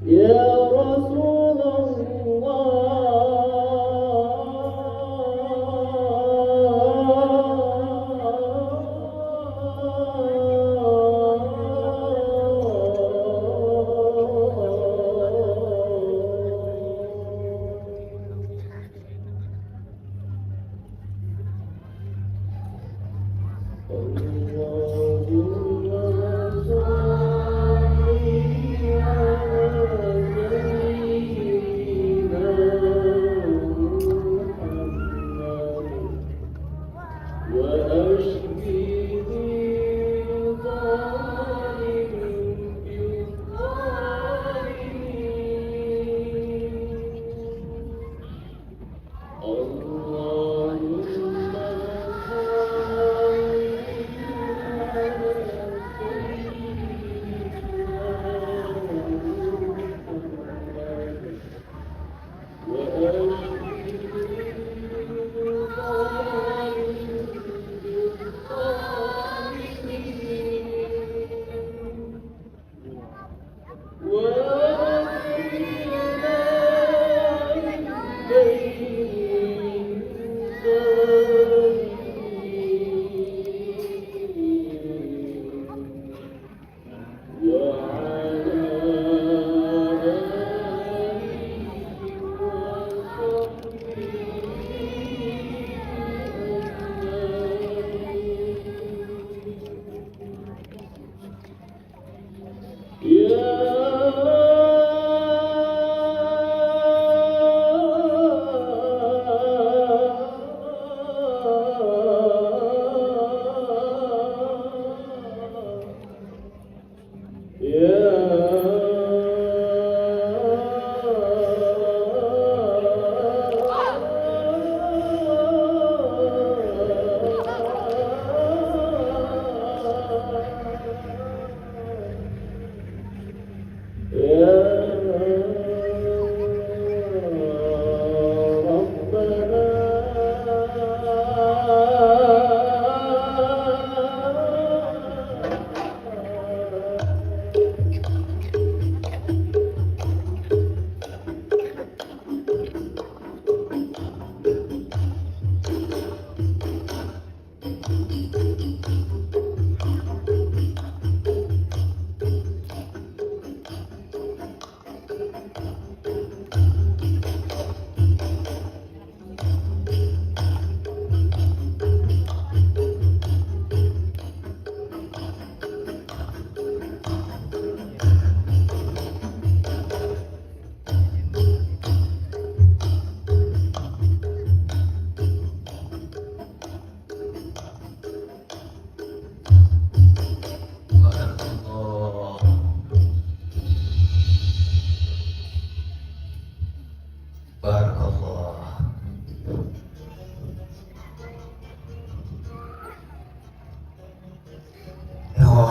Speaker 9: ya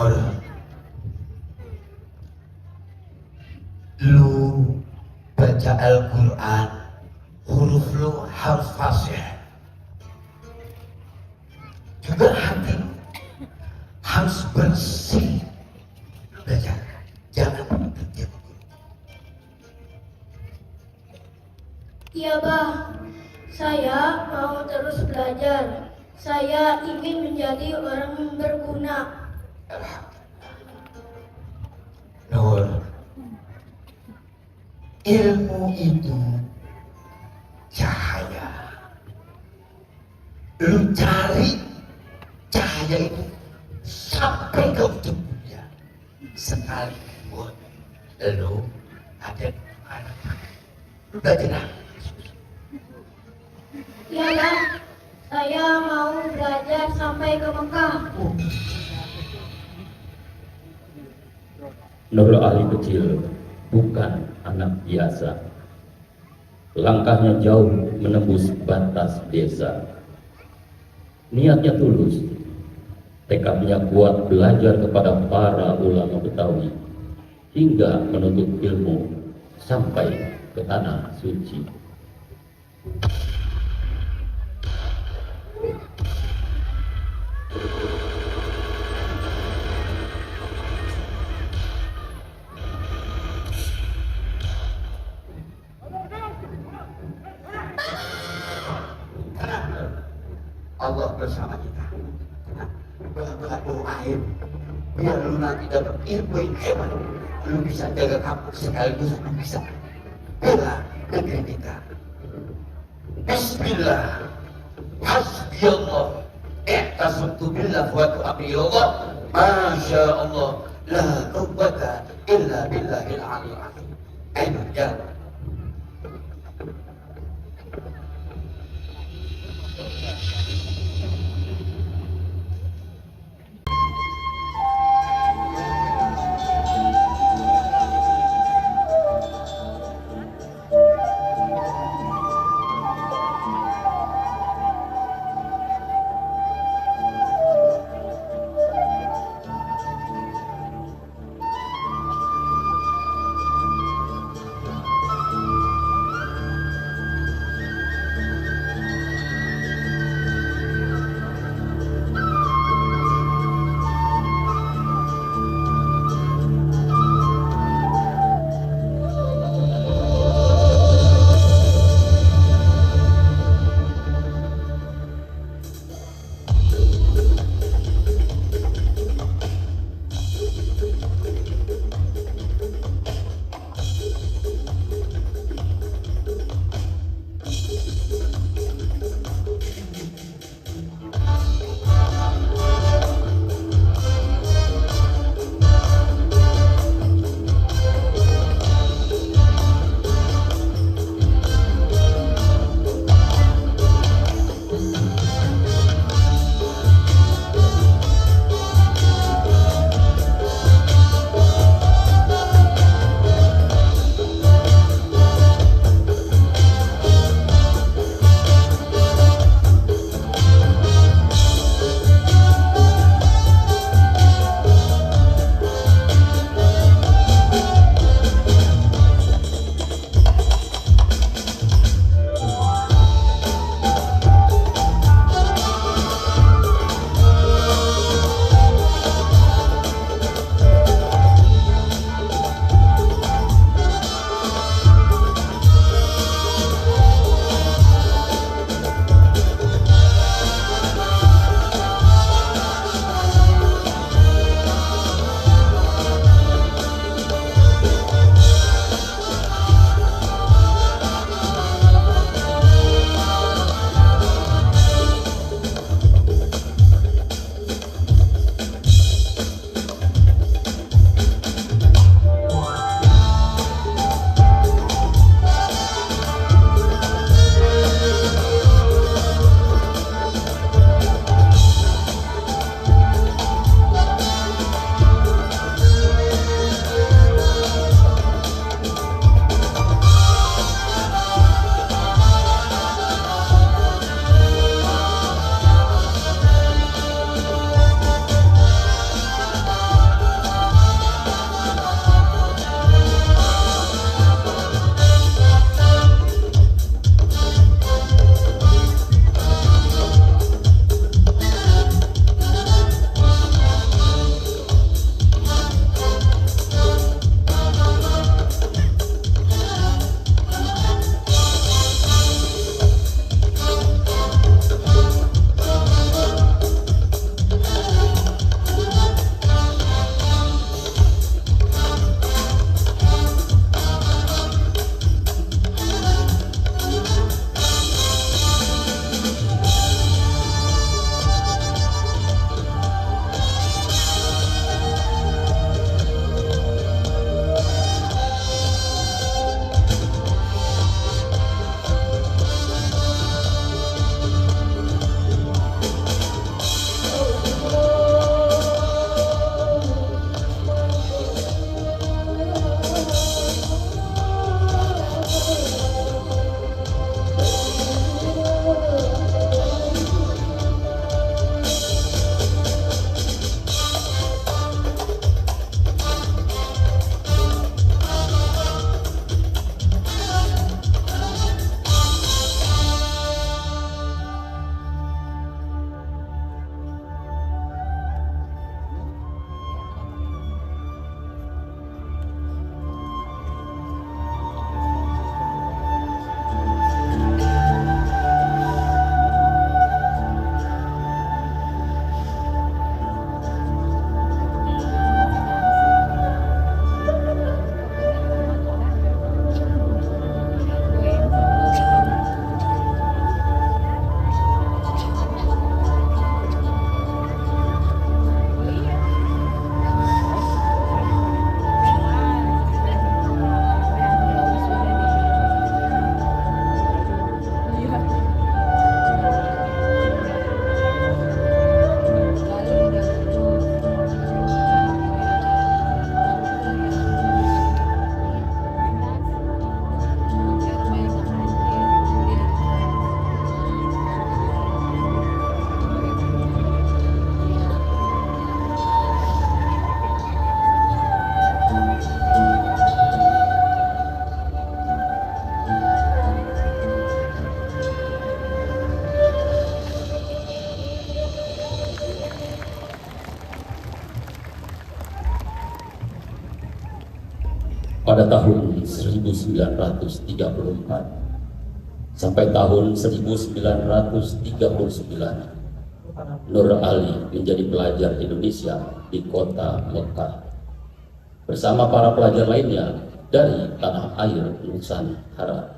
Speaker 10: Nur, lu baca Al-Quran, huruf lu harus fasih. Juga hati lu harus bersih. Lu belajar, jangan berhenti.
Speaker 11: Iya, Bah. Saya mau terus belajar. Saya ingin menjadi orang yang berguna.
Speaker 10: Nur, ilmu itu cahaya. Lu cari cahaya itu sampai ke ujung dunia. Sekalipun lu ada di mana, lu belajar.
Speaker 11: Iya, Bah. Saya mau belajar sampai ke Mekah.
Speaker 9: Nur Ali kecil bukan anak biasa. Langkahnya jauh menembus batas desa. Niatnya tulus, tekadnya kuat belajar kepada para ulama Betawi hingga menuntut ilmu sampai ke tanah suci.
Speaker 10: Allah bersama kita. Berdoa akhir, biar lu nanti dapat ilmu yang hebat. Lu bisa jaga kampung sekaligus lu bisa bela negeri kita. Bismillah, hasbiyallah, ihtasabtu billah wa tu'abiyallah, masya Allah, la quwwata illa billahil aliyyil azim. Ayo jalan.
Speaker 9: pada tahun 1934 sampai tahun 1939, Nur Ali menjadi pelajar Indonesia di kota Mekah bersama para pelajar lainnya dari tanah air Nusantara.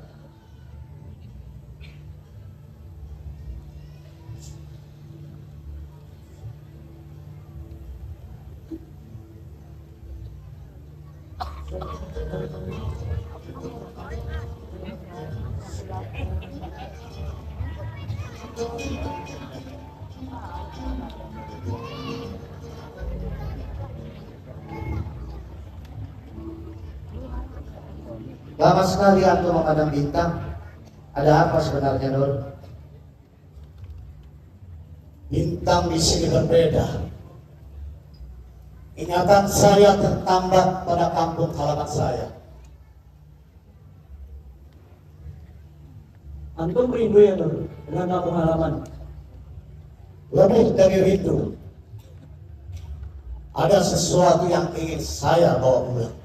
Speaker 10: Lama sekali antum menghadang bintang. Ada apa sebenarnya, Nur?
Speaker 12: Bintang di sini berbeda. Ingatan saya tertambat pada kampung halaman saya.
Speaker 13: Antum rindu ya, Nur, dengan kampung halaman?
Speaker 12: Lebih dari rindu, ada sesuatu yang ingin saya bawa pulang.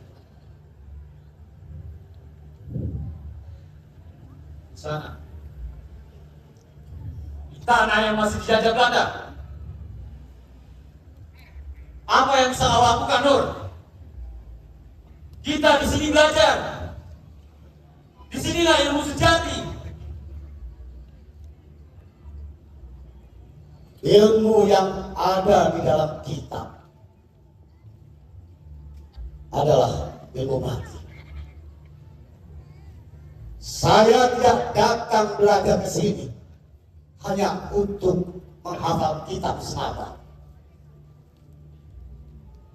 Speaker 14: Sana, di tanah yang masih dijajah Belanda, apa yang bisa kau lakukan, Nur? Kita di sini belajar. Di sinilah ilmu sejati.
Speaker 12: Ilmu yang ada di dalam kitab adalah ilmu mati. Saya tidak datang belajar ke sini hanya untuk menghafal kitab semata.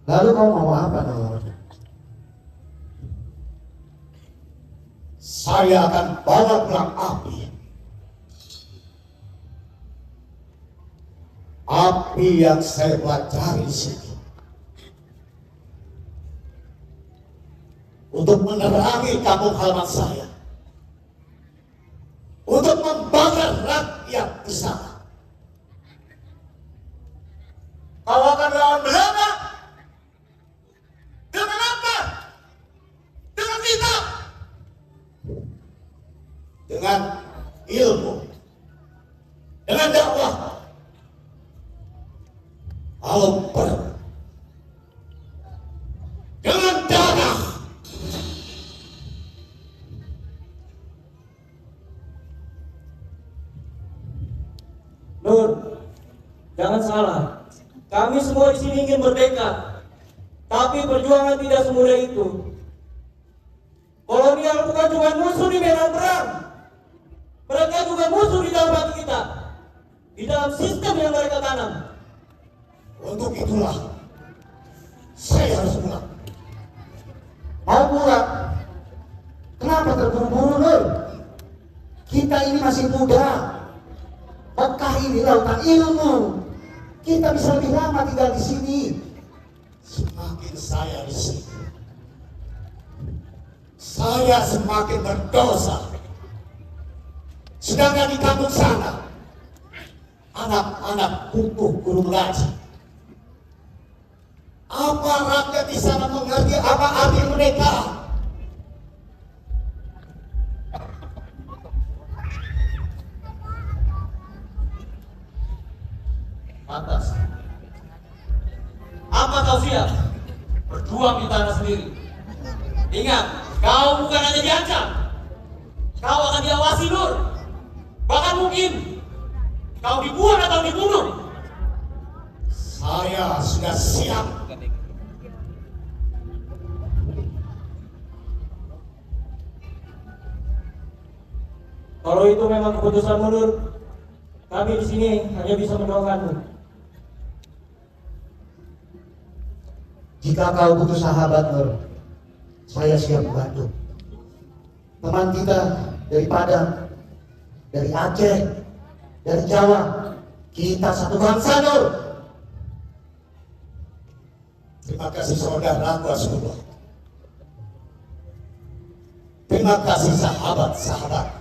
Speaker 10: Lalu kau mau apa, Nur?
Speaker 12: Saya akan bawa pulang api. Api yang saya pelajari di sini untuk menerangi kampung halaman saya, untuk membakar rakyat di sana.
Speaker 14: Kau akan lawan Belanda dengan apa? Dengan kitab,
Speaker 12: dengan ilmu, dengan dakwah. Kalau perlu dengan darah.
Speaker 13: Nur, jangan salah. Kami semua di sini ingin merdeka, tapi perjuangan tidak semudah itu. Kolonial bukan cuma musuh di medan perang, mereka juga musuh di dalam hati kita, di dalam sistem yang mereka tanam.
Speaker 12: Untuk itulah saya harus pulang.
Speaker 10: Mau pulang? Kenapa terburu-buru, Nur? Kita ini masih muda. Mekah ini lautan ilmu. Kita bisa lebih lama tinggal di sini.
Speaker 12: Semakin saya di sini, saya semakin berdosa. Sedangkan di kampung sana, anak-anak butuh guru mengaji. Apa rakyat di sana mengerti apa arti mereka?
Speaker 14: Pantas. Apa kau siap berjuang di tanah sendiri? Ingat, kau bukan hanya diancam, kau akan diawasi, Nur. Bahkan mungkin kau dibuang atau dibunuh.
Speaker 12: Saya sudah siap.
Speaker 13: Kalau itu memang keputusan Nur, kami di sini hanya bisa mendoakanmu.
Speaker 10: Jika kau butuh sahabat, Nur, saya siap membantu. Teman kita dari Padang, dari Aceh, dari Jawa, kita satu bangsa, Nur.
Speaker 12: Terima kasih saudaraku Rasulullah. Terima kasih sahabat-sahabat.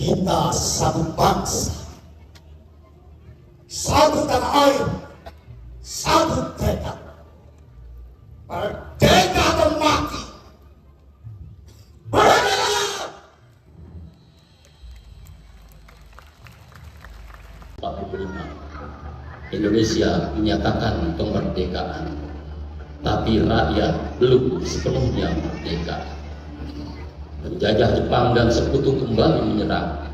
Speaker 12: Kita satu bangsa, satu tanah air, satu tekad. Merdeka!
Speaker 9: Indonesia menyatakan kemerdekaan, tapi rakyat belum sepenuhnya merdeka. Penjajah Jepang dan sekutu kembali menyerang.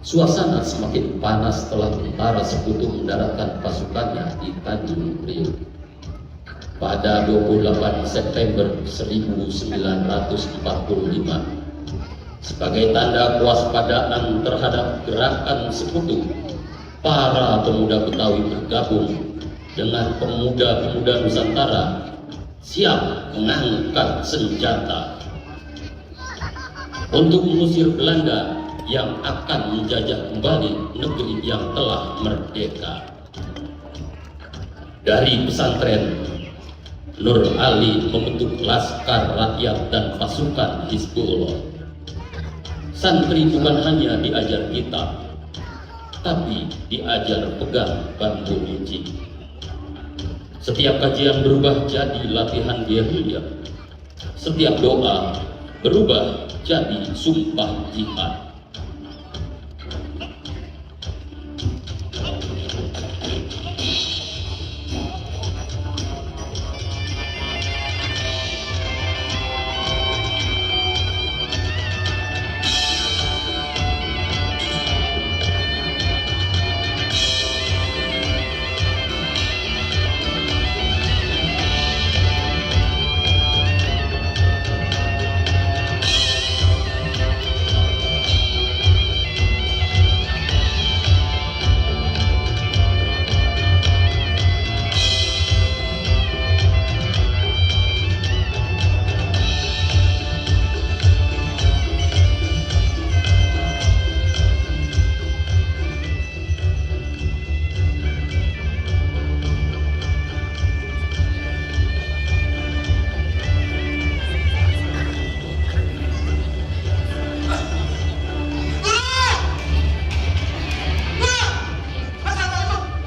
Speaker 9: Suasana semakin panas setelah tentara sekutu mendaratkan pasukannya di Tanjung Priok. Pada 28 September 1945, sebagai tanda kewaspadaan terhadap gerakan sekutu, para pemuda Betawi bergabung dengan pemuda-pemuda Nusantara siap mengangkat senjata untuk mengusir Belanda yang akan menjajah kembali negeri yang telah merdeka. Dari pesantren, Nur Ali membentuk Laskar Rakyat dan pasukan Hizbullah. Santri bukan hanya diajar kitab, tapi diajar pegang bambu runcing. Setiap kajian berubah jadi latihan gerilya. Setiap doa berubah jadi sumpah jihad.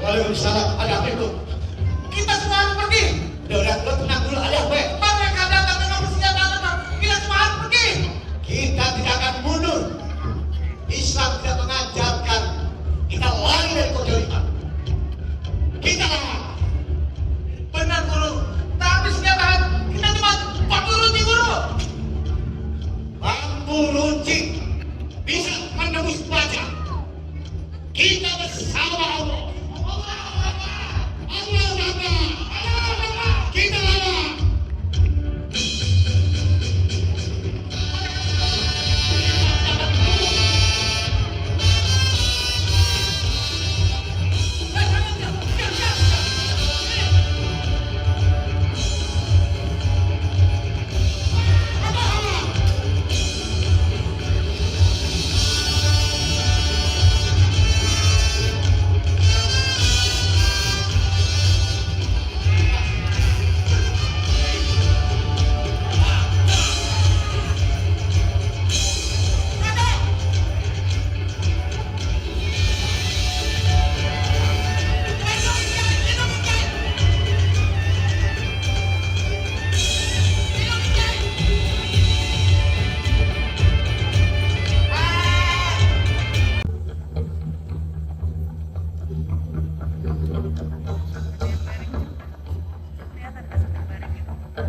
Speaker 12: Waalaikumsalam, ada apa itu?
Speaker 14: Kita semua harus pergi.
Speaker 12: Udah, lo tenang dulu, ada apa?
Speaker 14: Mereka datang dengan bersenjata lengkap. Kita semua harus pergi.
Speaker 12: Kita tidak akan mundur. Islam tidak mengajarkan kita lari dari kezaliman. Kita lawan.
Speaker 14: Benar guru. Tapi senjata kita cuma bambu runcing guru.
Speaker 12: Bambu runcing bisa menembus baja. Kita bersama Allah. Kita lawan.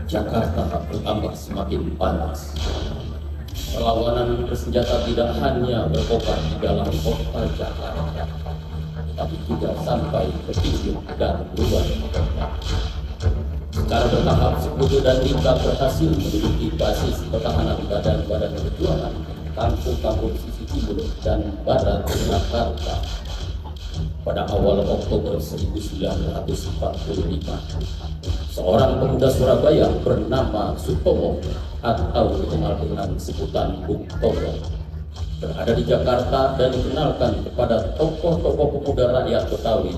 Speaker 9: Jakarta bertambah semakin panas. Perlawanan bersenjata tidak hanya berkobar di dalam kota Jakarta, tapi juga sampai ke pinggir dan luar kota. Secara bertahap, sekutu dan rimba berhasil menduduki basis pertahanan badan-badan perjuangan kampung-kampung sisi timur dan barat Jakarta. Pada awal Oktober 1945, seorang pemuda Surabaya bernama Sutomo atau dikenal dengan sebutan Bung Tomo berada di Jakarta dan dikenalkan kepada tokoh-tokoh pemuda rakyat Betawi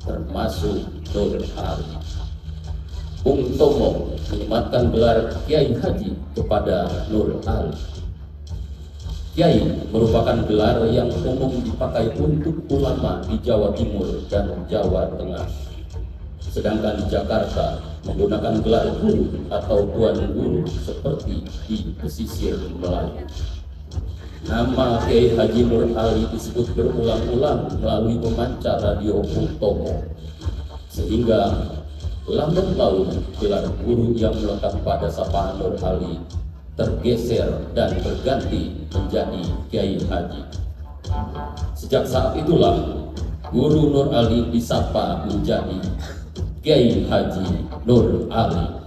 Speaker 9: termasuk Nur Ali. Bung Tomo menyematkan gelar Kiai Haji kepada Nur Ali. Kiai merupakan gelar yang umum dipakai untuk ulama di Jawa Timur dan Jawa Tengah. Sedangkan di Jakarta menggunakan gelar guru atau tuan guru seperti di pesisir Melayu. Nama Kiai Haji Nur Ali disebut berulang-ulang melalui pemancar radio Bung Tomo, sehingga lambat laun gelar guru yang melekat pada sapaan Nur Ali tergeser dan berganti menjadi Kiai Haji. Sejak saat itulah Guru Nur Ali disapa menjadi Kiai Haji Nur Ali.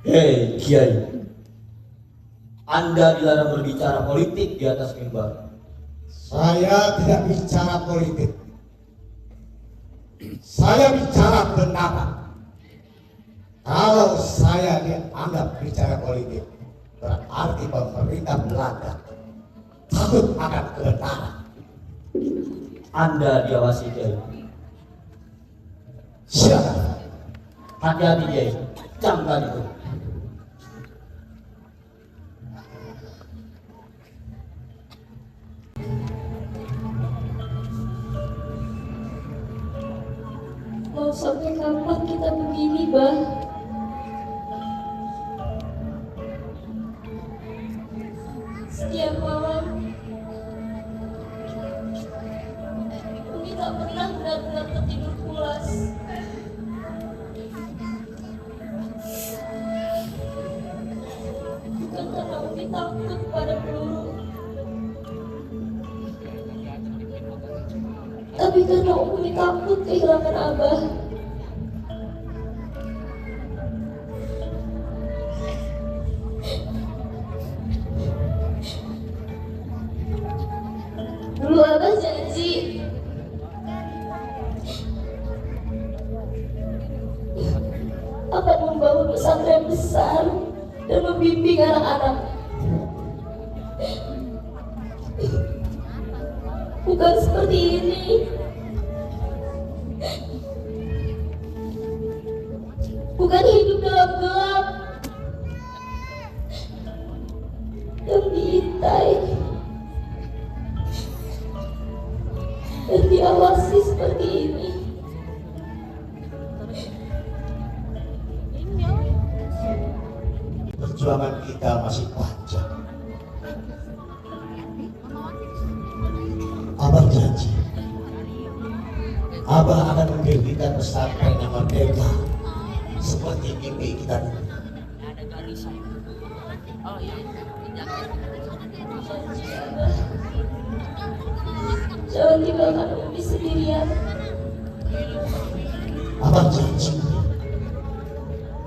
Speaker 14: Hei Kiai, Anda dilarang berbicara politik di atas mimbar.
Speaker 12: Saya tidak bicara politik. Saya bicara kebenaran. Kalau saya dianggap bicara politik, berarti pemerintah Belanda takut akan kebenaran.
Speaker 14: Anda diawasi Kiai.
Speaker 12: Siapa?
Speaker 14: Hati-hati Kiai, camkan itu.
Speaker 11: Mau sampai kapan kita begini, Bah? Setiap malam Umi tak pernah benar-benar tertidur pulas. Bukan karena Umi takut pada peluru, tapi karena Umi takut kehilangan Abah. Dulu Abah janji akan membangun pesantren besar dan membimbing anak-anak. Bukan seperti ini. Bukan hidup dalam gelap yang diintai dan diawasi seperti ini.
Speaker 12: Perjuangan kita masih panjang. Abah janji, Abah akan mendirikan pesantren yang merdeka seperti mimpi kita dulu.
Speaker 11: Jangan tinggalkan Umi sendirian.
Speaker 12: Abah janji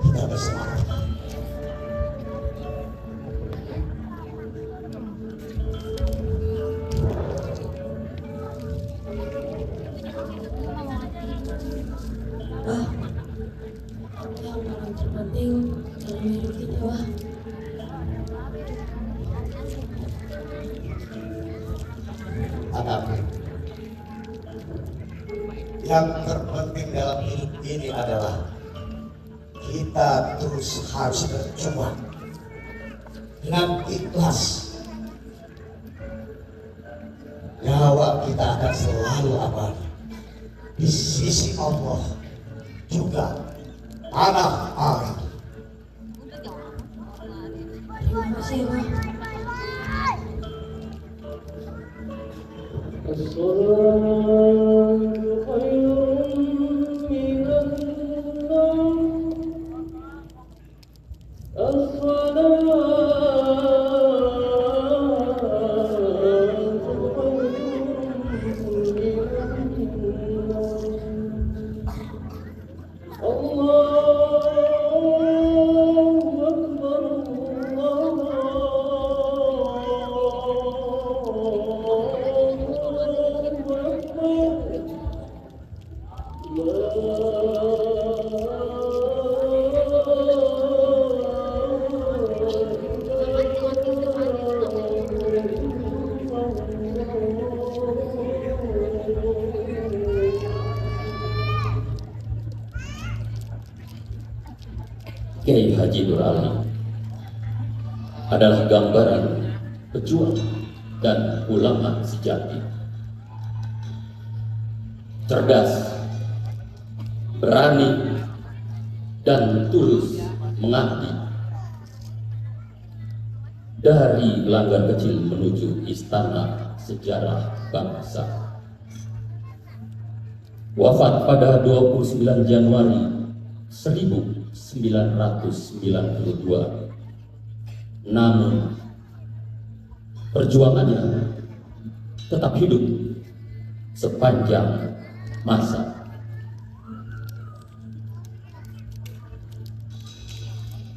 Speaker 12: kita bersemangat.
Speaker 11: Yang paling terpenting dalam hidup kita, Wah.
Speaker 12: Anakku, yang terpenting dalam hidup ini adalah kita terus harus berjuang dengan ikhlas. Nyawa kita akan selalu abadi di sisi Allah, juga tanah air.
Speaker 11: Terima kasih, Wah.
Speaker 9: Kiai Haji Nur Ali adalah gambaran pejuang dan ulama sejati. Cerdas, berani, dan tulus mengabdi. Dari Langgar Kecil menuju Istana Sejarah Bangsa. Wafat pada 29 Januari 1992. Namun perjuangannya tetap hidup sepanjang masa.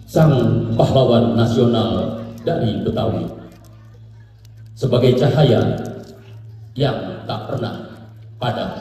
Speaker 9: Sang pahlawan nasional dari Betawi sebagai cahaya yang tak pernah padam.